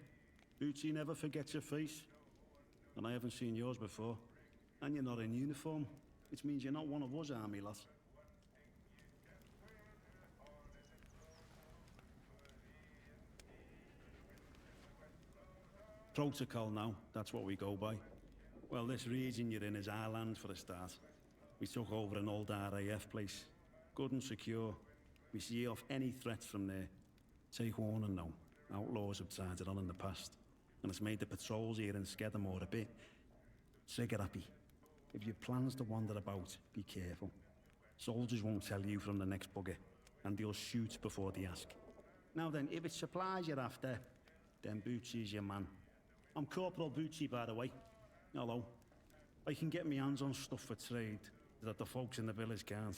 Bootsy never forgets your face. And I haven't seen yours before. And you're not in uniform, which means you're not one of us army lads. Protocol now, that's what we go by. Well, this region you're in is our land for a start. We took over an old RAF place. Good and secure. We see off any threats from there. Take warning now. Outlaws have tried it on in the past. And it's made the patrols here in Skedamore a bit trigger-happy. If you've plans to wander about, be careful. Soldiers won't tell you from the next bugger, and they'll shoot before they ask. Now then, if it's supplies you're after, then Bootsy's your man. I'm Corporal Bootsy, by the way. Hello. I can get my hands on stuff for trade that the folks in the village can't.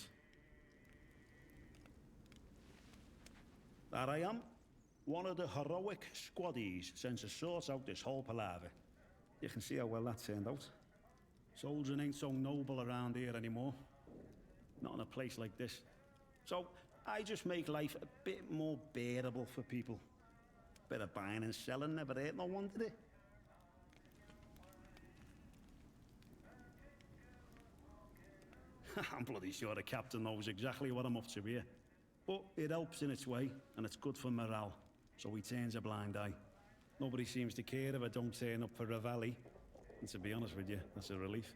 There I am. One of the heroic squaddies sent to sort out this whole palaver. You can see how well that turned out. Soldiering ain't so noble around here anymore. Not in a place like this. So, I just make life a bit more bearable for people. Bit of buying and selling never hurt no one, did it? I'm bloody sure the captain knows exactly what I'm up to here. But it helps in its way, and it's good for morale, so he turns a blind eye. Nobody seems to care if I don't turn up for Reveille. And to be honest with you, that's a relief.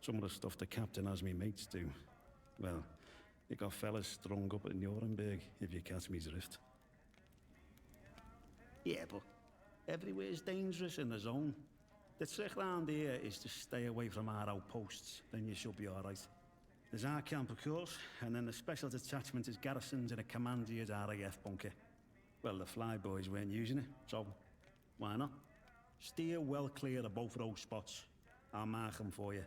Some of the stuff the captain has me mates do. Well, you got fellas strung up at Nuremberg, if you catch me drift. Yeah, but everywhere's dangerous in the zone. The trick round here is to stay away from our outposts, then you should be all right. There's our camp, of course, and then the special detachment is garrisoned in a commandier's RAF bunker. Well, the flyboys weren't using it, so why not? Steer well clear of both of those spots. I'll mark them for you.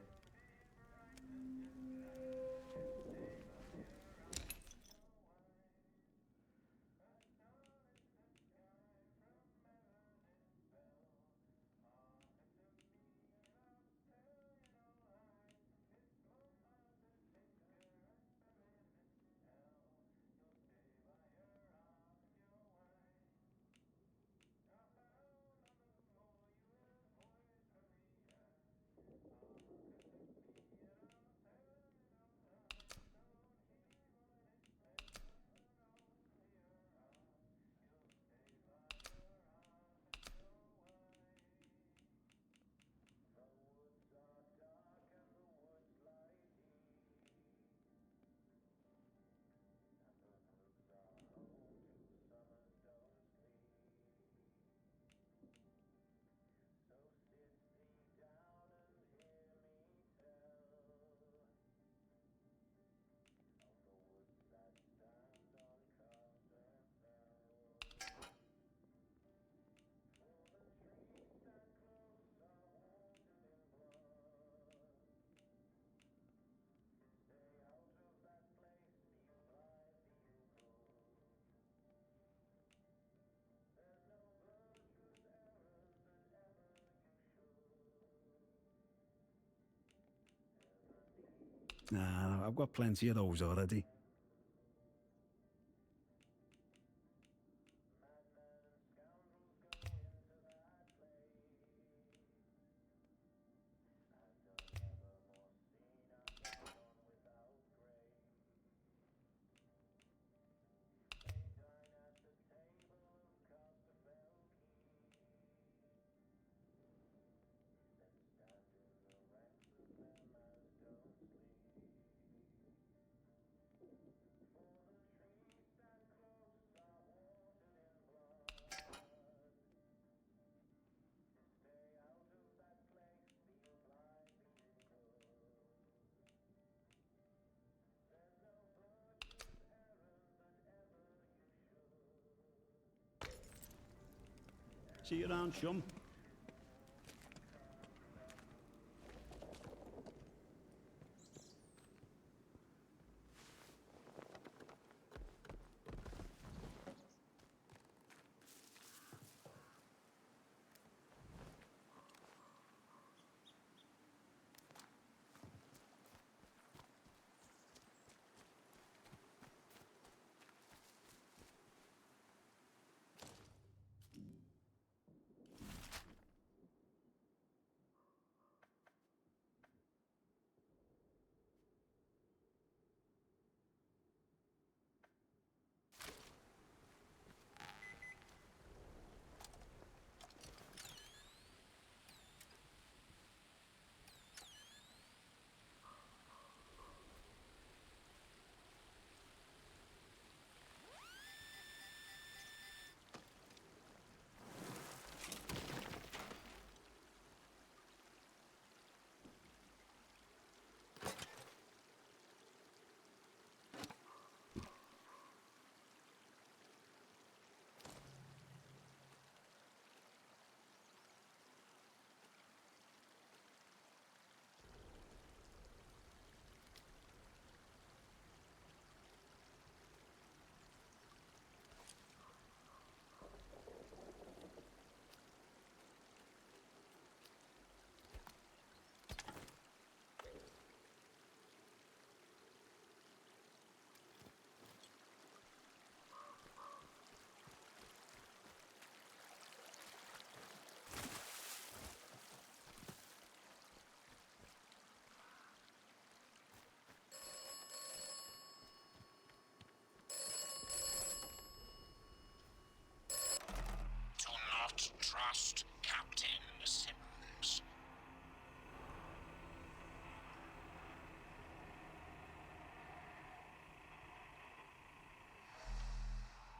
Nah, I've got plenty of those already. See you around, chum. Do not trust Captain Sims.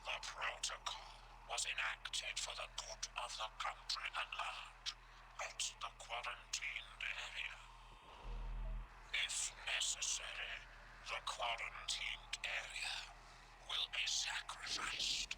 The protocol was enacted for the good of the country at large, not the quarantined area. If necessary, the quarantined area will be sacrificed.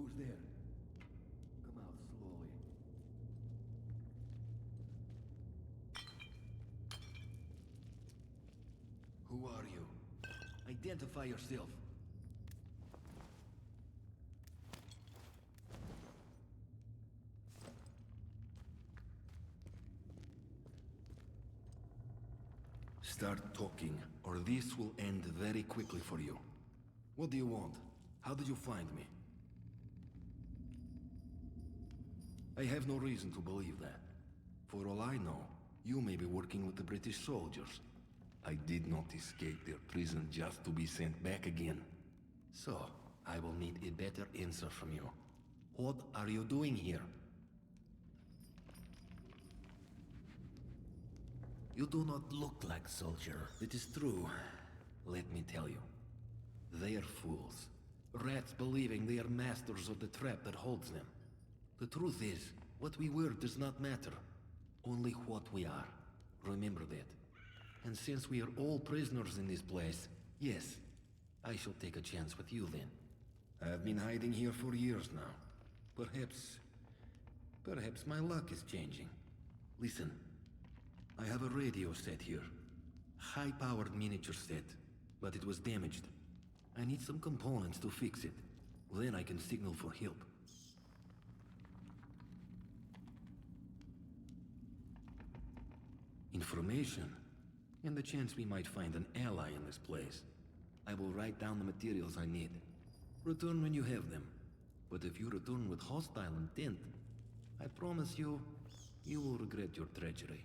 Who's there? Come out slowly. Who are you? Identify yourself. Start talking, or this will end very quickly for you. What do you want? How did you find me? I have no reason to believe that. For all I know, you may be working with the British soldiers. I did not escape their prison just to be sent back again. So, I will need a better answer from you. What are you doing here? You do not look like soldier. It is true. Let me tell you. They are fools. Rats believing they are masters of the trap that holds them. The truth is, what we were does not matter. Only what we are. Remember that. And since we are all prisoners in this place, yes, I shall take a chance with you then. I've been hiding here for years now. Perhaps my luck is changing. Listen. I have a radio set here. High-powered miniature set, but it was damaged. I need some components to fix it. Then I can signal for help. Information, and the chance we might find an ally in this place. I will write down the materials I need. Return when you have them. But if you return with hostile intent, I promise you, you will regret your treachery.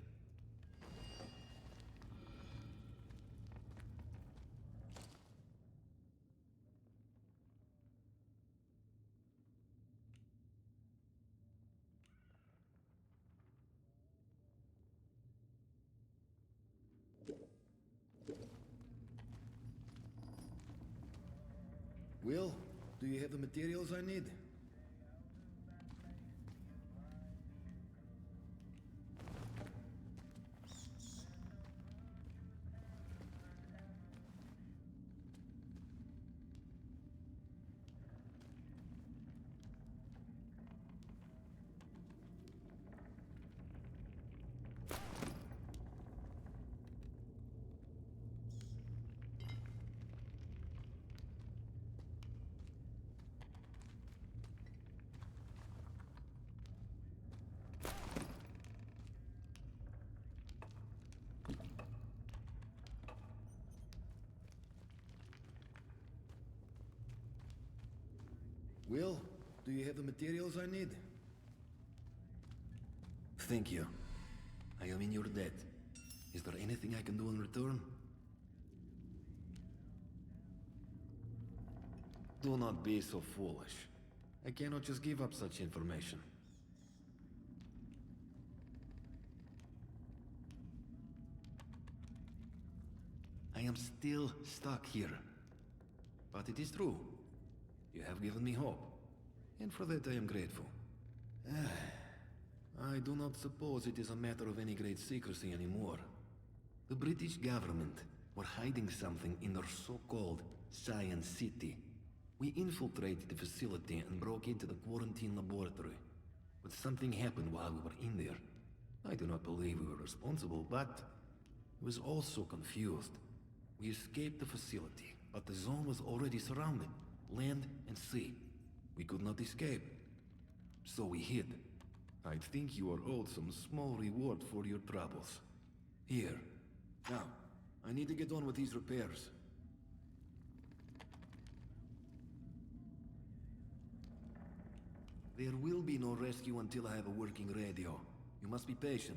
Will, do you have the materials I need? Will, do you have the materials I need? Thank you. I am in your debt. Is there anything I can do in return? Do not be so foolish. I cannot just give up such information. I am still stuck here. But it is true. You have given me hope, and for that I am grateful. I do not suppose it is a matter of any great secrecy anymore. The British government were hiding something in their so-called Science City. We infiltrated the facility and broke into the quarantine laboratory. But something happened while we were in there. I do not believe we were responsible, but I was also confused. We escaped the facility, but the zone was already surrounded. Land and sea. We could not escape. So we hid. I think you are owed some small reward for your troubles. Here. Now, I need to get on with these repairs. There will be no rescue until I have a working radio. You must be patient.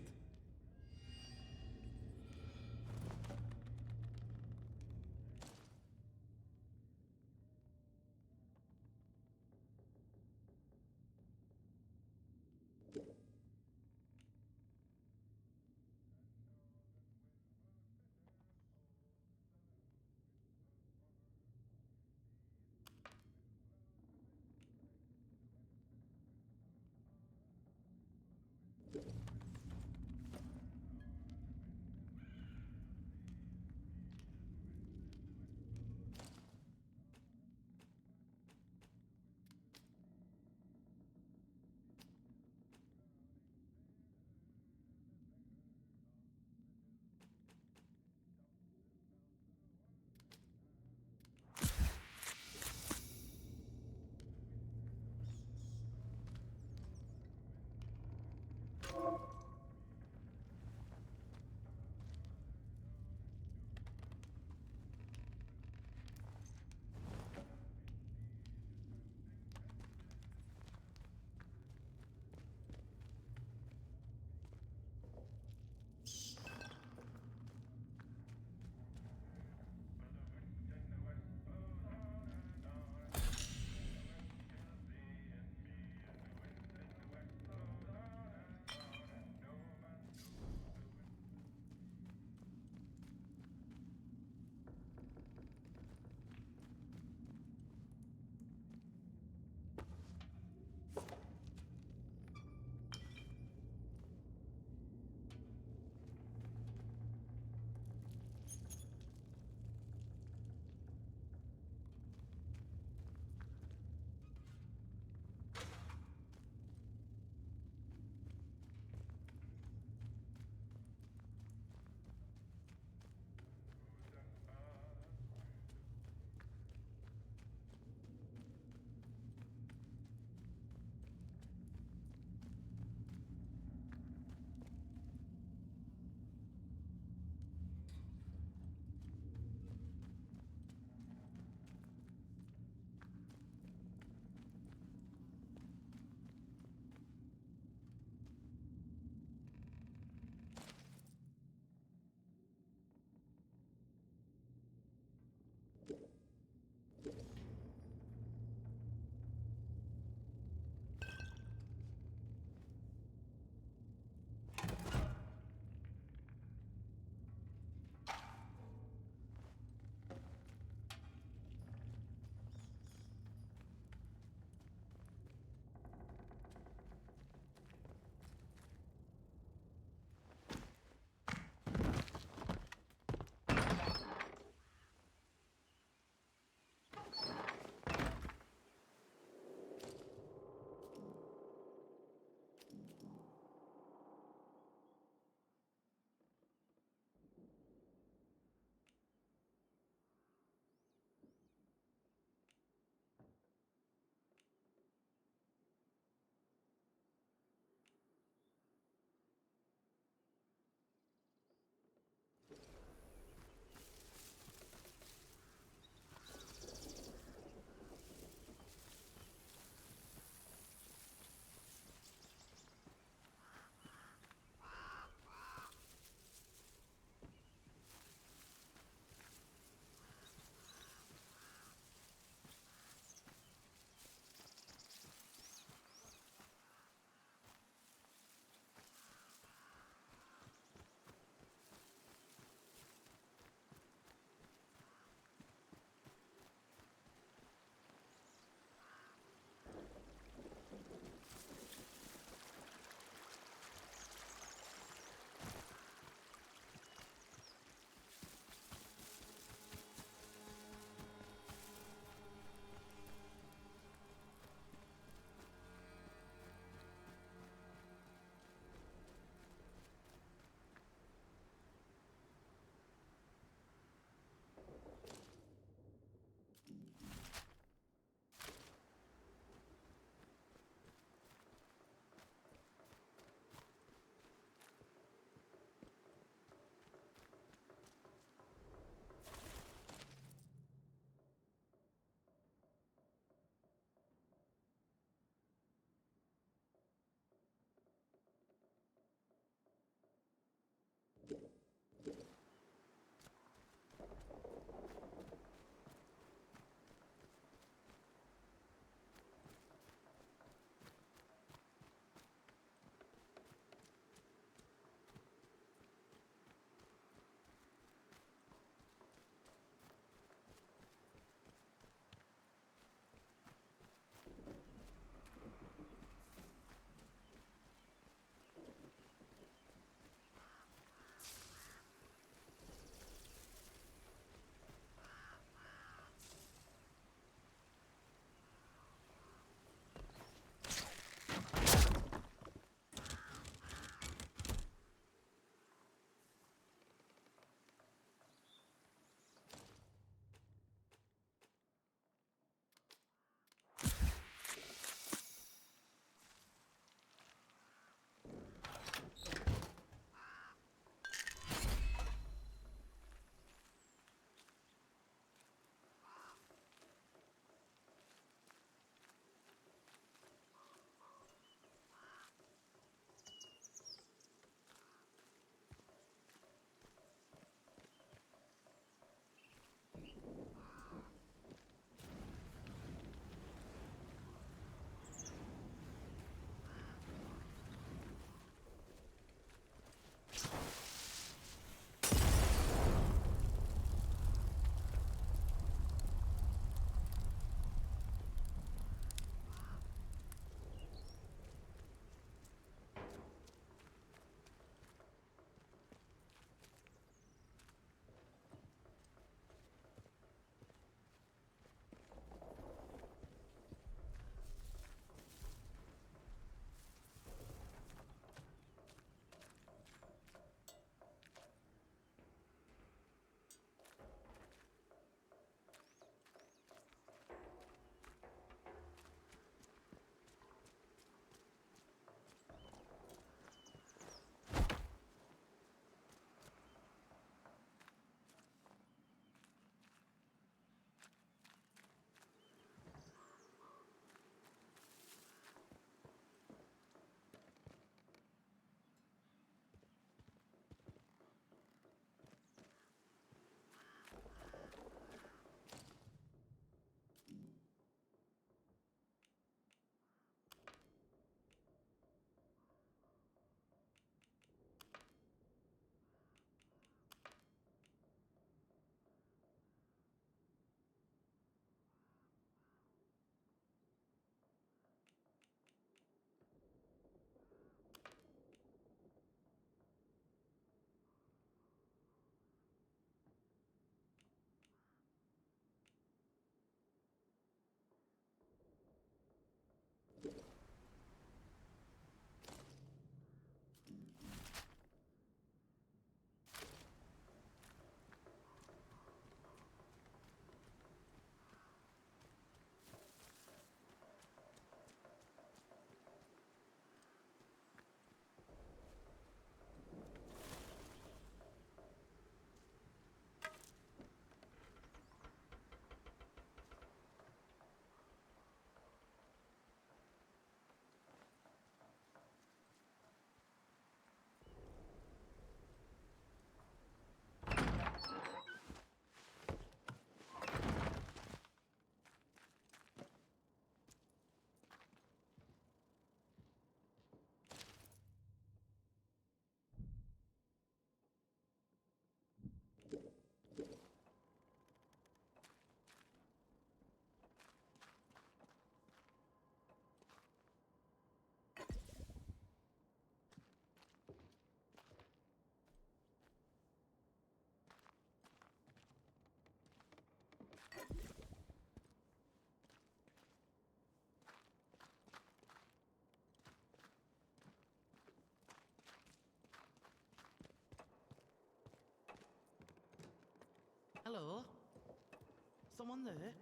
someone there?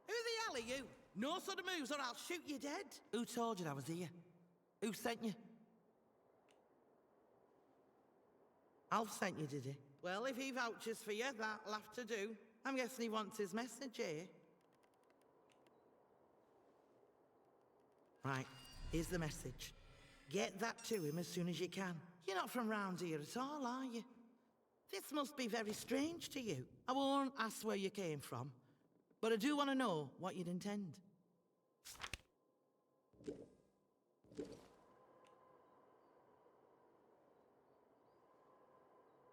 Who the hell are you? No sort of moves or I'll shoot you dead. Who told you I was here? Who sent you? Alf sent you, did he? Well, if he vouches for you, that'll have to do. I'm guessing he wants his message, eh? Right, here's the message. Get that to him as soon as you can. You're not from round here at all, are you? This must be very strange to you. I won't ask where you came from, but I do want to know what you'd intend.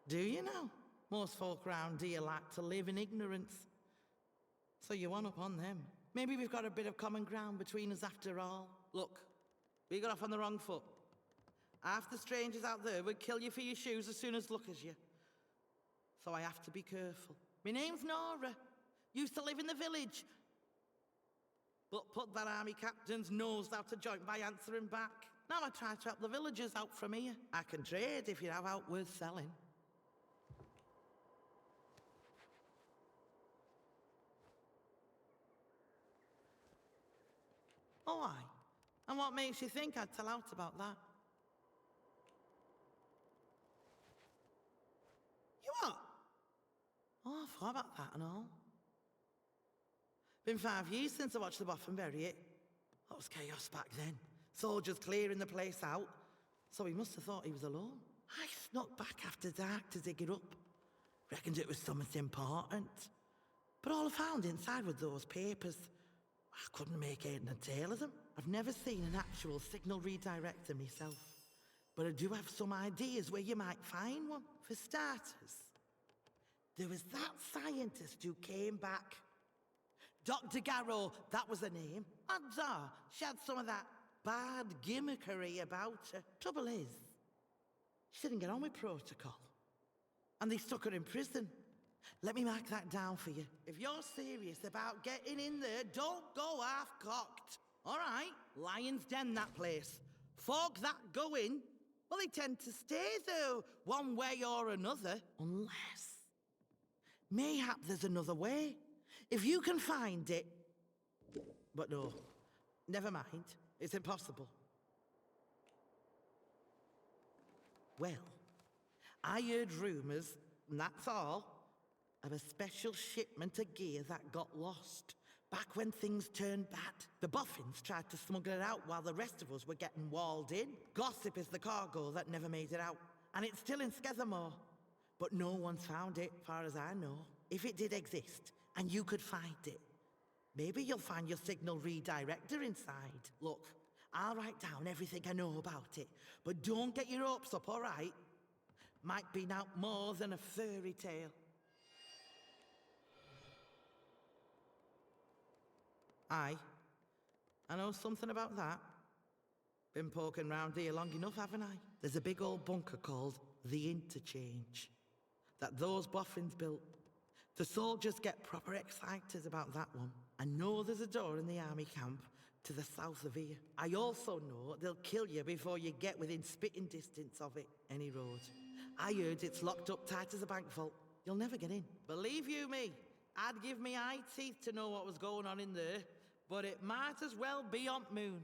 Do you know? Most folk round here like to live in ignorance. So you one up on them. Maybe we've got a bit of common ground between us after all. Look, we got off on the wrong foot. Half the strangers out there would kill you for your shoes as soon as look as you. So I have to be careful. My name's Nora. Used to live in the village. But put that army captain's nose out of joint by answering back. Now I try to help the villagers out from here. I can trade if you have out worth selling. Oh, aye. And what makes you think I'd tell out about that? You what? Oh, I forgot about that and all. Been 5 years since I watched the Boffin bury it. That was chaos back then. Soldiers clearing the place out. So he must have thought he was alone. I snuck back after dark to dig it up. Reckoned it was something important. But all I found inside were those papers. I couldn't make head and tail of them. I've never seen an actual signal redirector myself. But I do have some ideas where you might find one. For starters, there was that scientist who came back. Dr. Garrow, that was her name. Odds are, she had some of that bad gimmickry about her. Trouble is, she didn't get on with protocol. And they stuck her in prison. Let me mark that down for you. If you're serious about getting in there, don't go half-cocked. All right, Lion's Den, that place. Folk that go in, well, they tend to stay there one way or another. Unless, mayhap there's another way. If you can find it... But no, never mind. It's impossible. Well, I heard rumours, and that's all, of a special shipment of gear that got lost. Back when things turned bad, the Boffins tried to smuggle it out while the rest of us were getting walled in. Gossip is the cargo that never made it out, and it's still in Scavenge. But no one's found it, far as I know. If it did exist, and you could find it, maybe you'll find your signal redirector inside. Look, I'll write down everything I know about it, but don't get your hopes up, all right? Might be now more than a fairy tale. Aye, I know something about that. Been poking round here long enough, haven't I? There's a big old bunker called the Interchange that those Boffins built. The soldiers get proper excited about that one. I know there's a door in the army camp to the south of here. I also know they'll kill you before you get within spitting distance of it, any road. I heard it's locked up tight as a bank vault. You'll never get in. Believe you me, I'd give me eye teeth to know what was going on in there, but it might as well be on moon.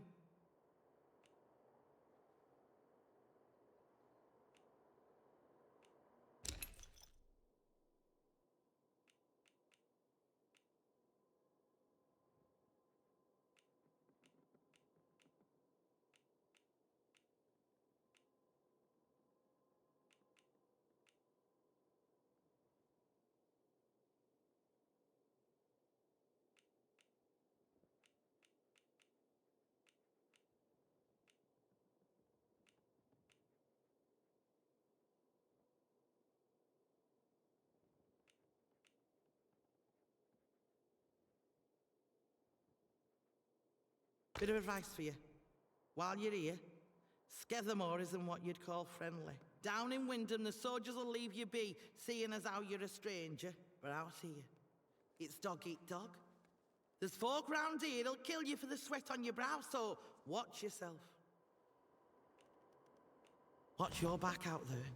Bit of advice for you. While you're here, Scavenge isn't what you'd call friendly. Down in Wyndham, the soldiers will leave you be, seeing as how you're a stranger. But out here, it's dog eat dog. There's folk round here that'll kill you for the sweat on your brow, so watch yourself. Watch your back out there.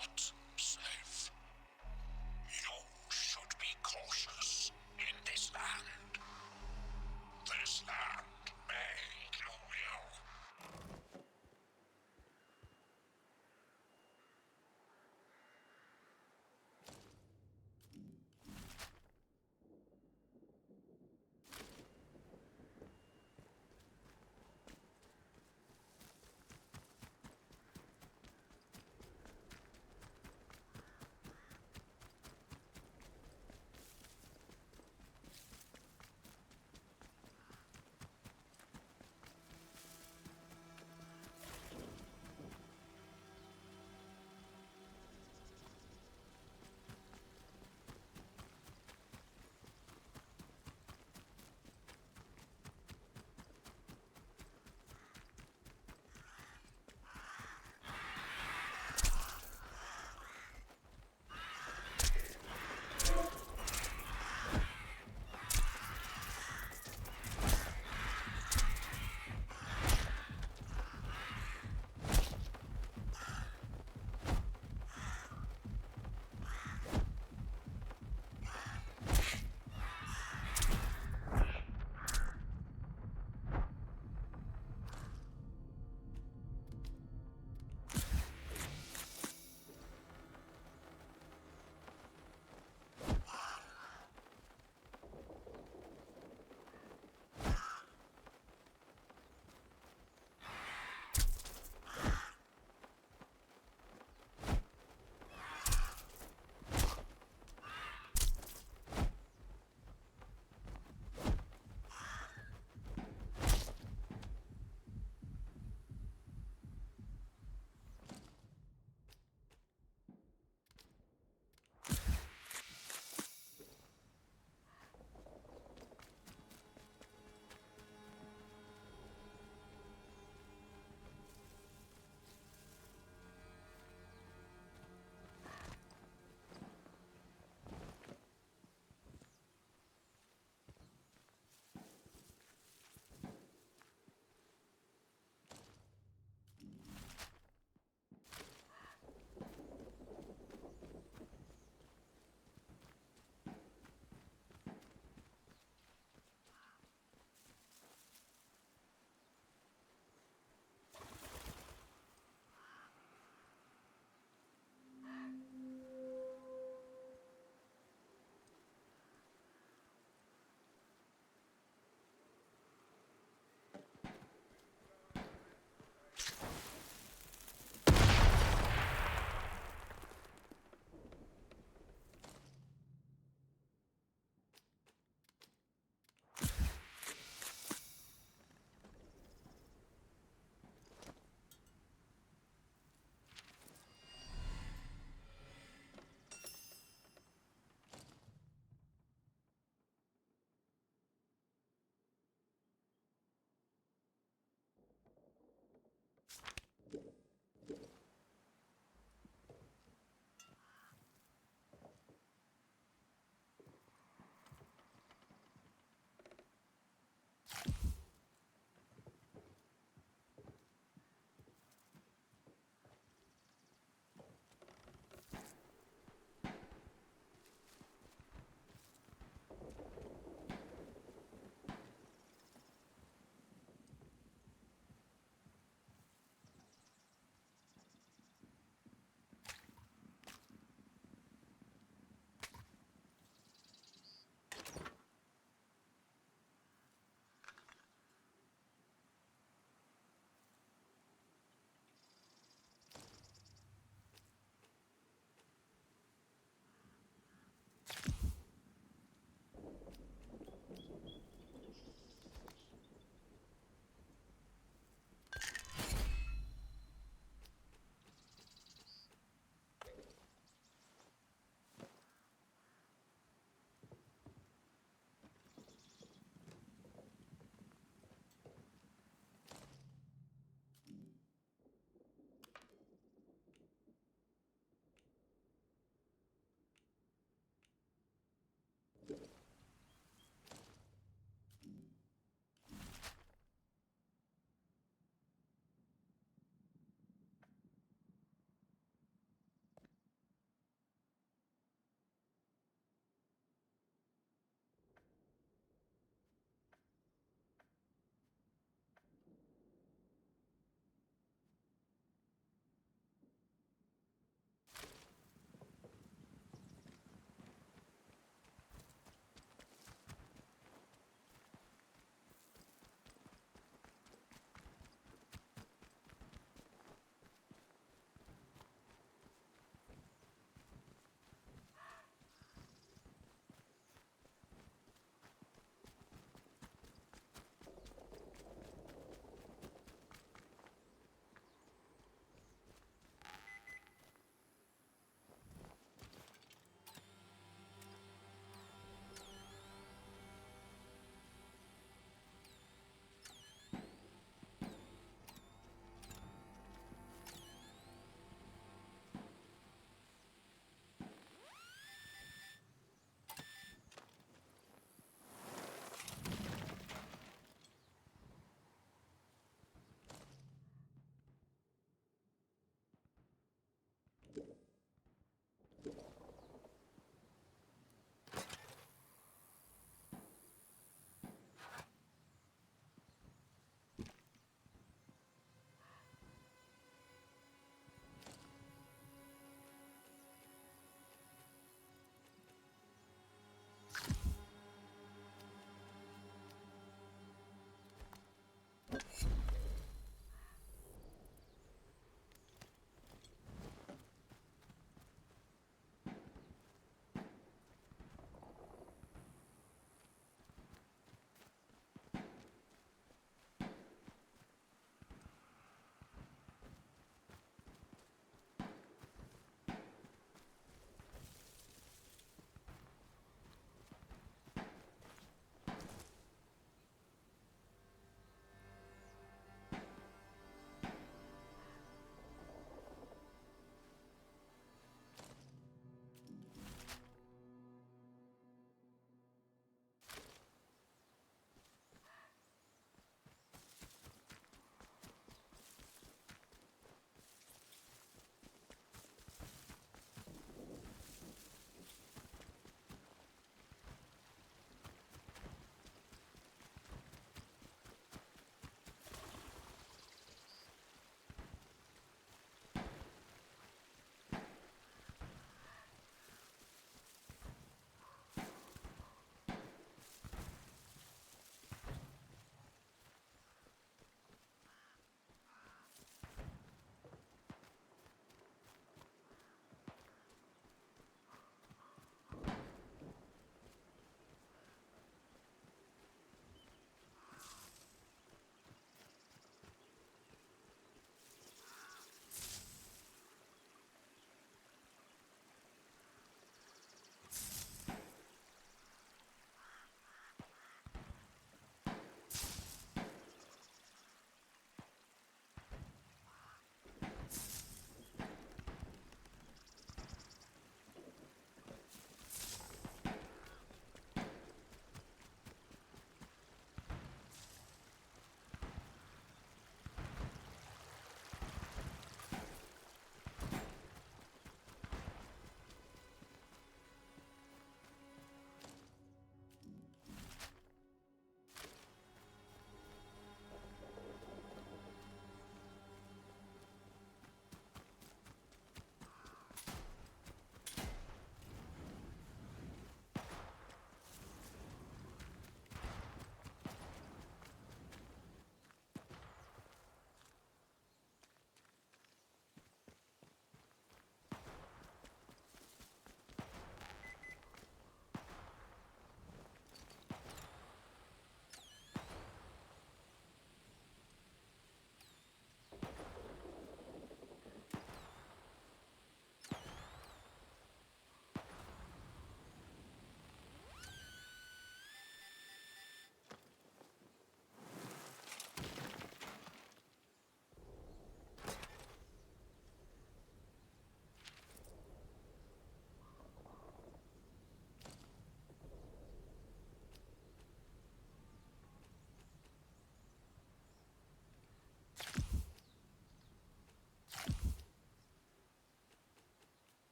not safe. You should be cautious in this land. This land may kill you.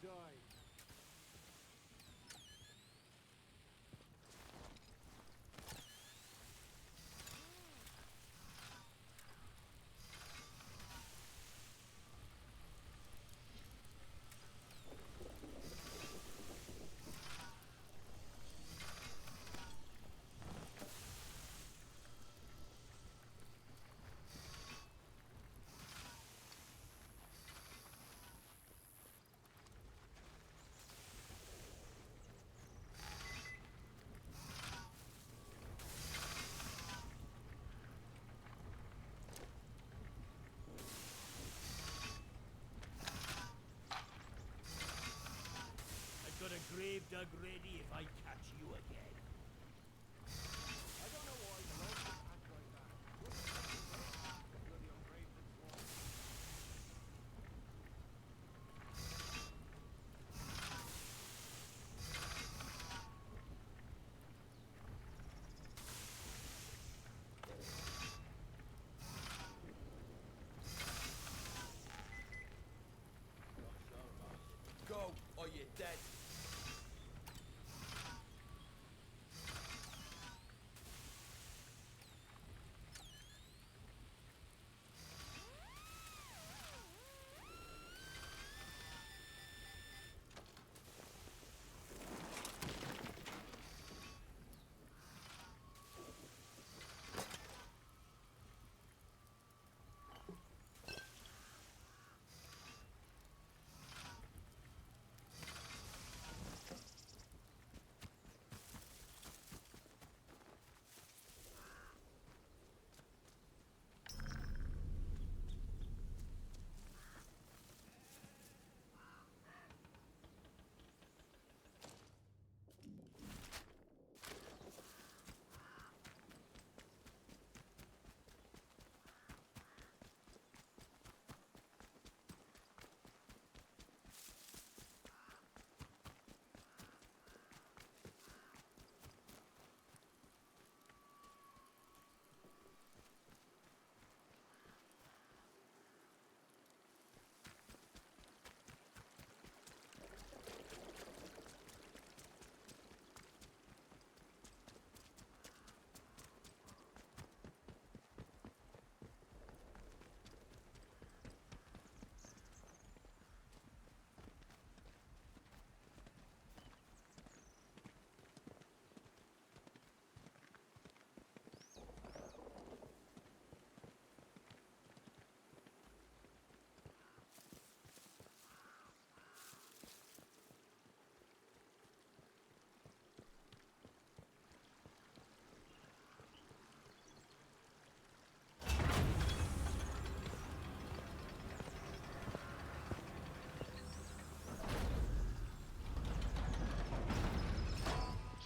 die. I've got a grave dug ready if I catch you again. I don't know why the locals act like that. What the fuck is that? The bloody ungrateful swine. Go, or you're dead.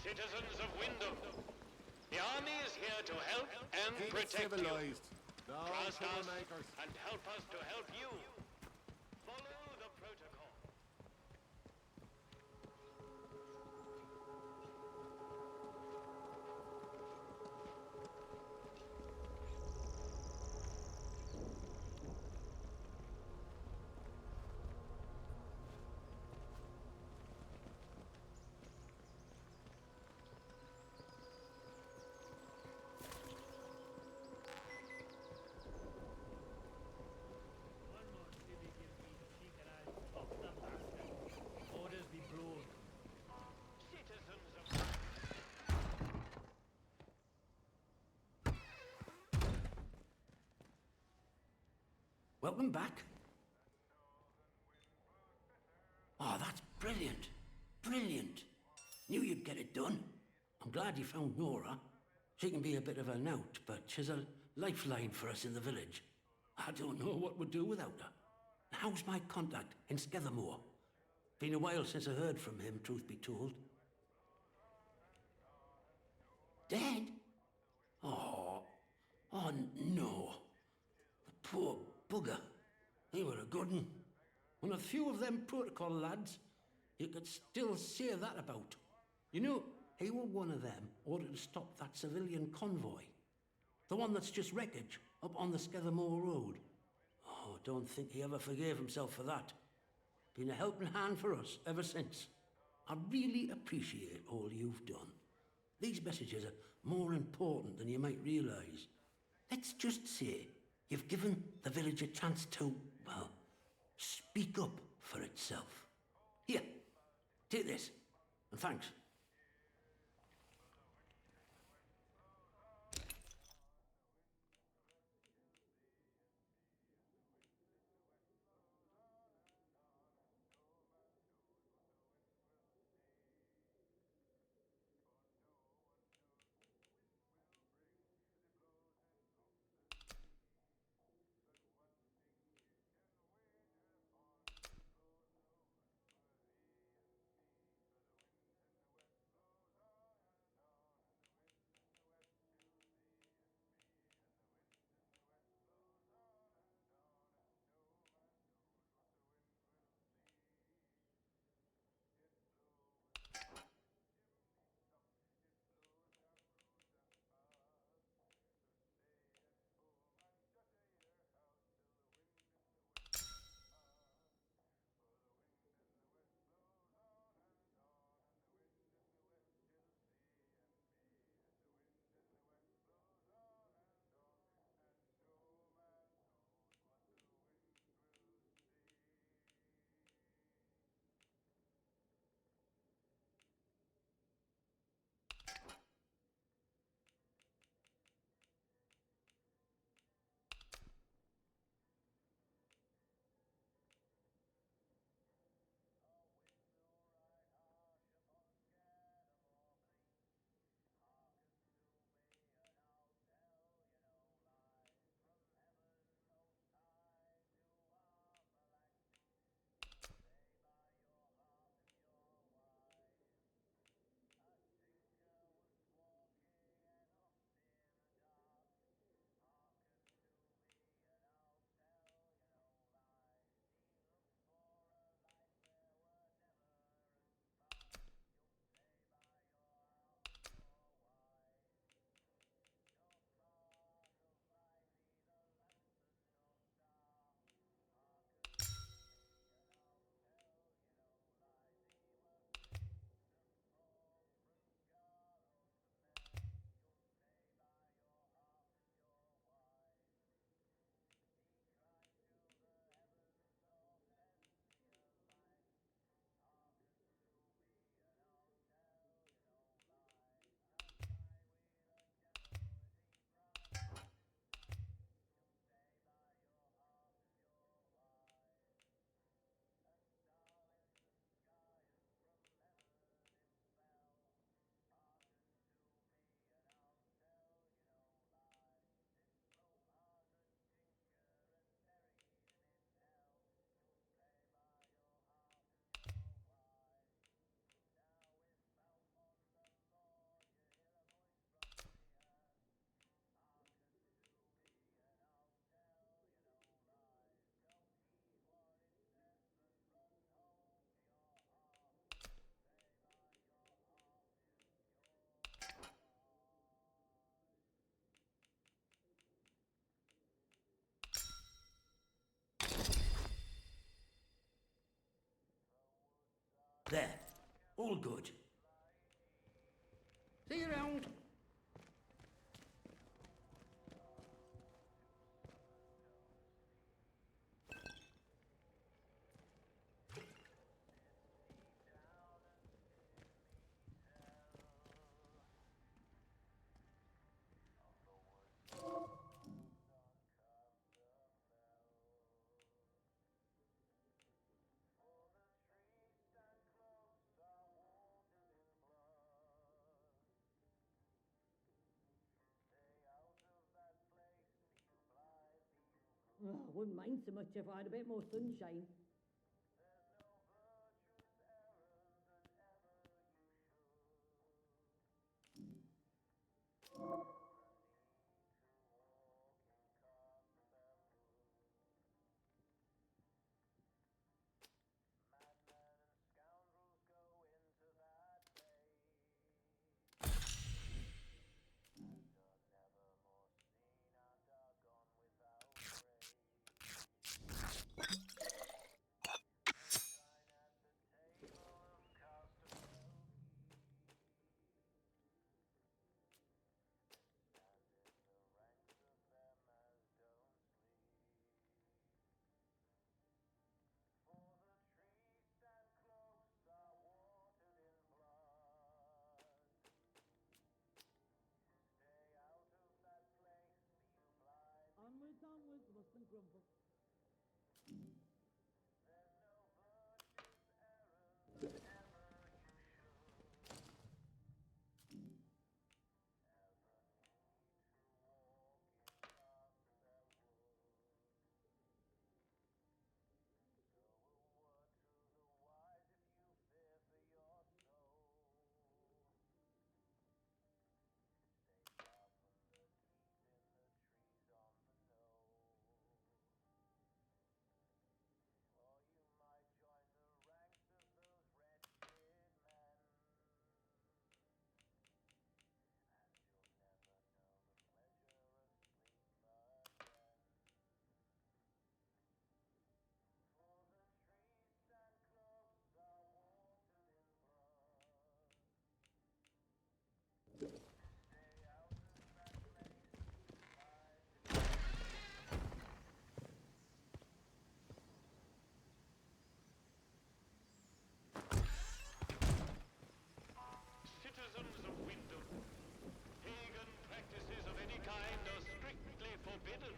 Citizens of Wyndham, the army is here to help and Keep it protect civilized. you. No Trust us troublemakers. and help us to help you. Follow the protocol. Orders be blown. Citizens of... Welcome back. Oh, that's brilliant. Brilliant. Knew you'd get it done. I'm glad you found Nora. She can be a bit of a knout, but she's a lifeline for us in the village. I don't know what we'd do without her. How's my contact in Scathamore? Been a while since I heard from him, truth be told. Dead? Oh no. The poor bugger. He were a good un. And a few of them protocol lads, you could still say that about. You know, he were one of them ordered to stop that civilian convoy. The one that's just wreckage up on the Scathamore Road. Oh, don't think he ever forgave himself for that. Been a helping hand for us ever since. I really appreciate all you've done. These messages are more important than you might realise. Let's just say you've given the village a chance to, well, speak up for itself. Here, take this, and thanks. There. All good. See you around. Oh, I wouldn't mind so much if I had a bit more sunshine. and grumble. Citizens of Wyndham, pagan practices of any kind are strictly forbidden.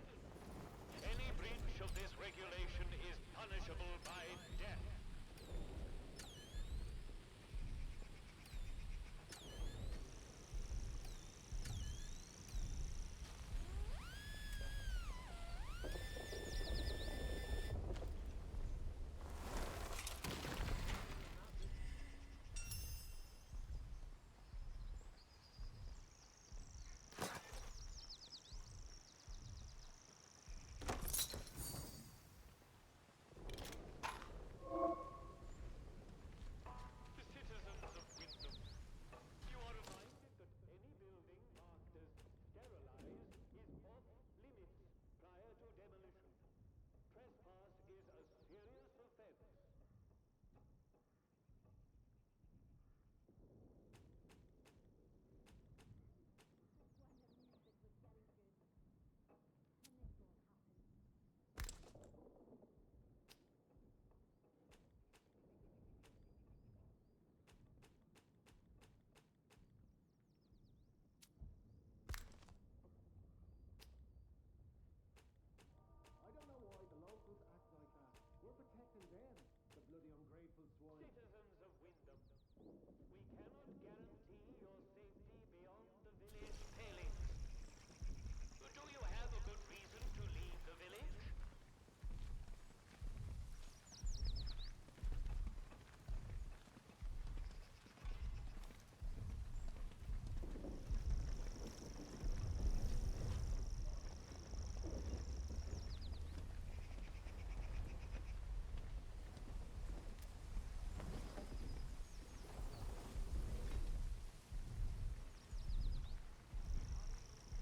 Any breach of this regulation is punishable by death.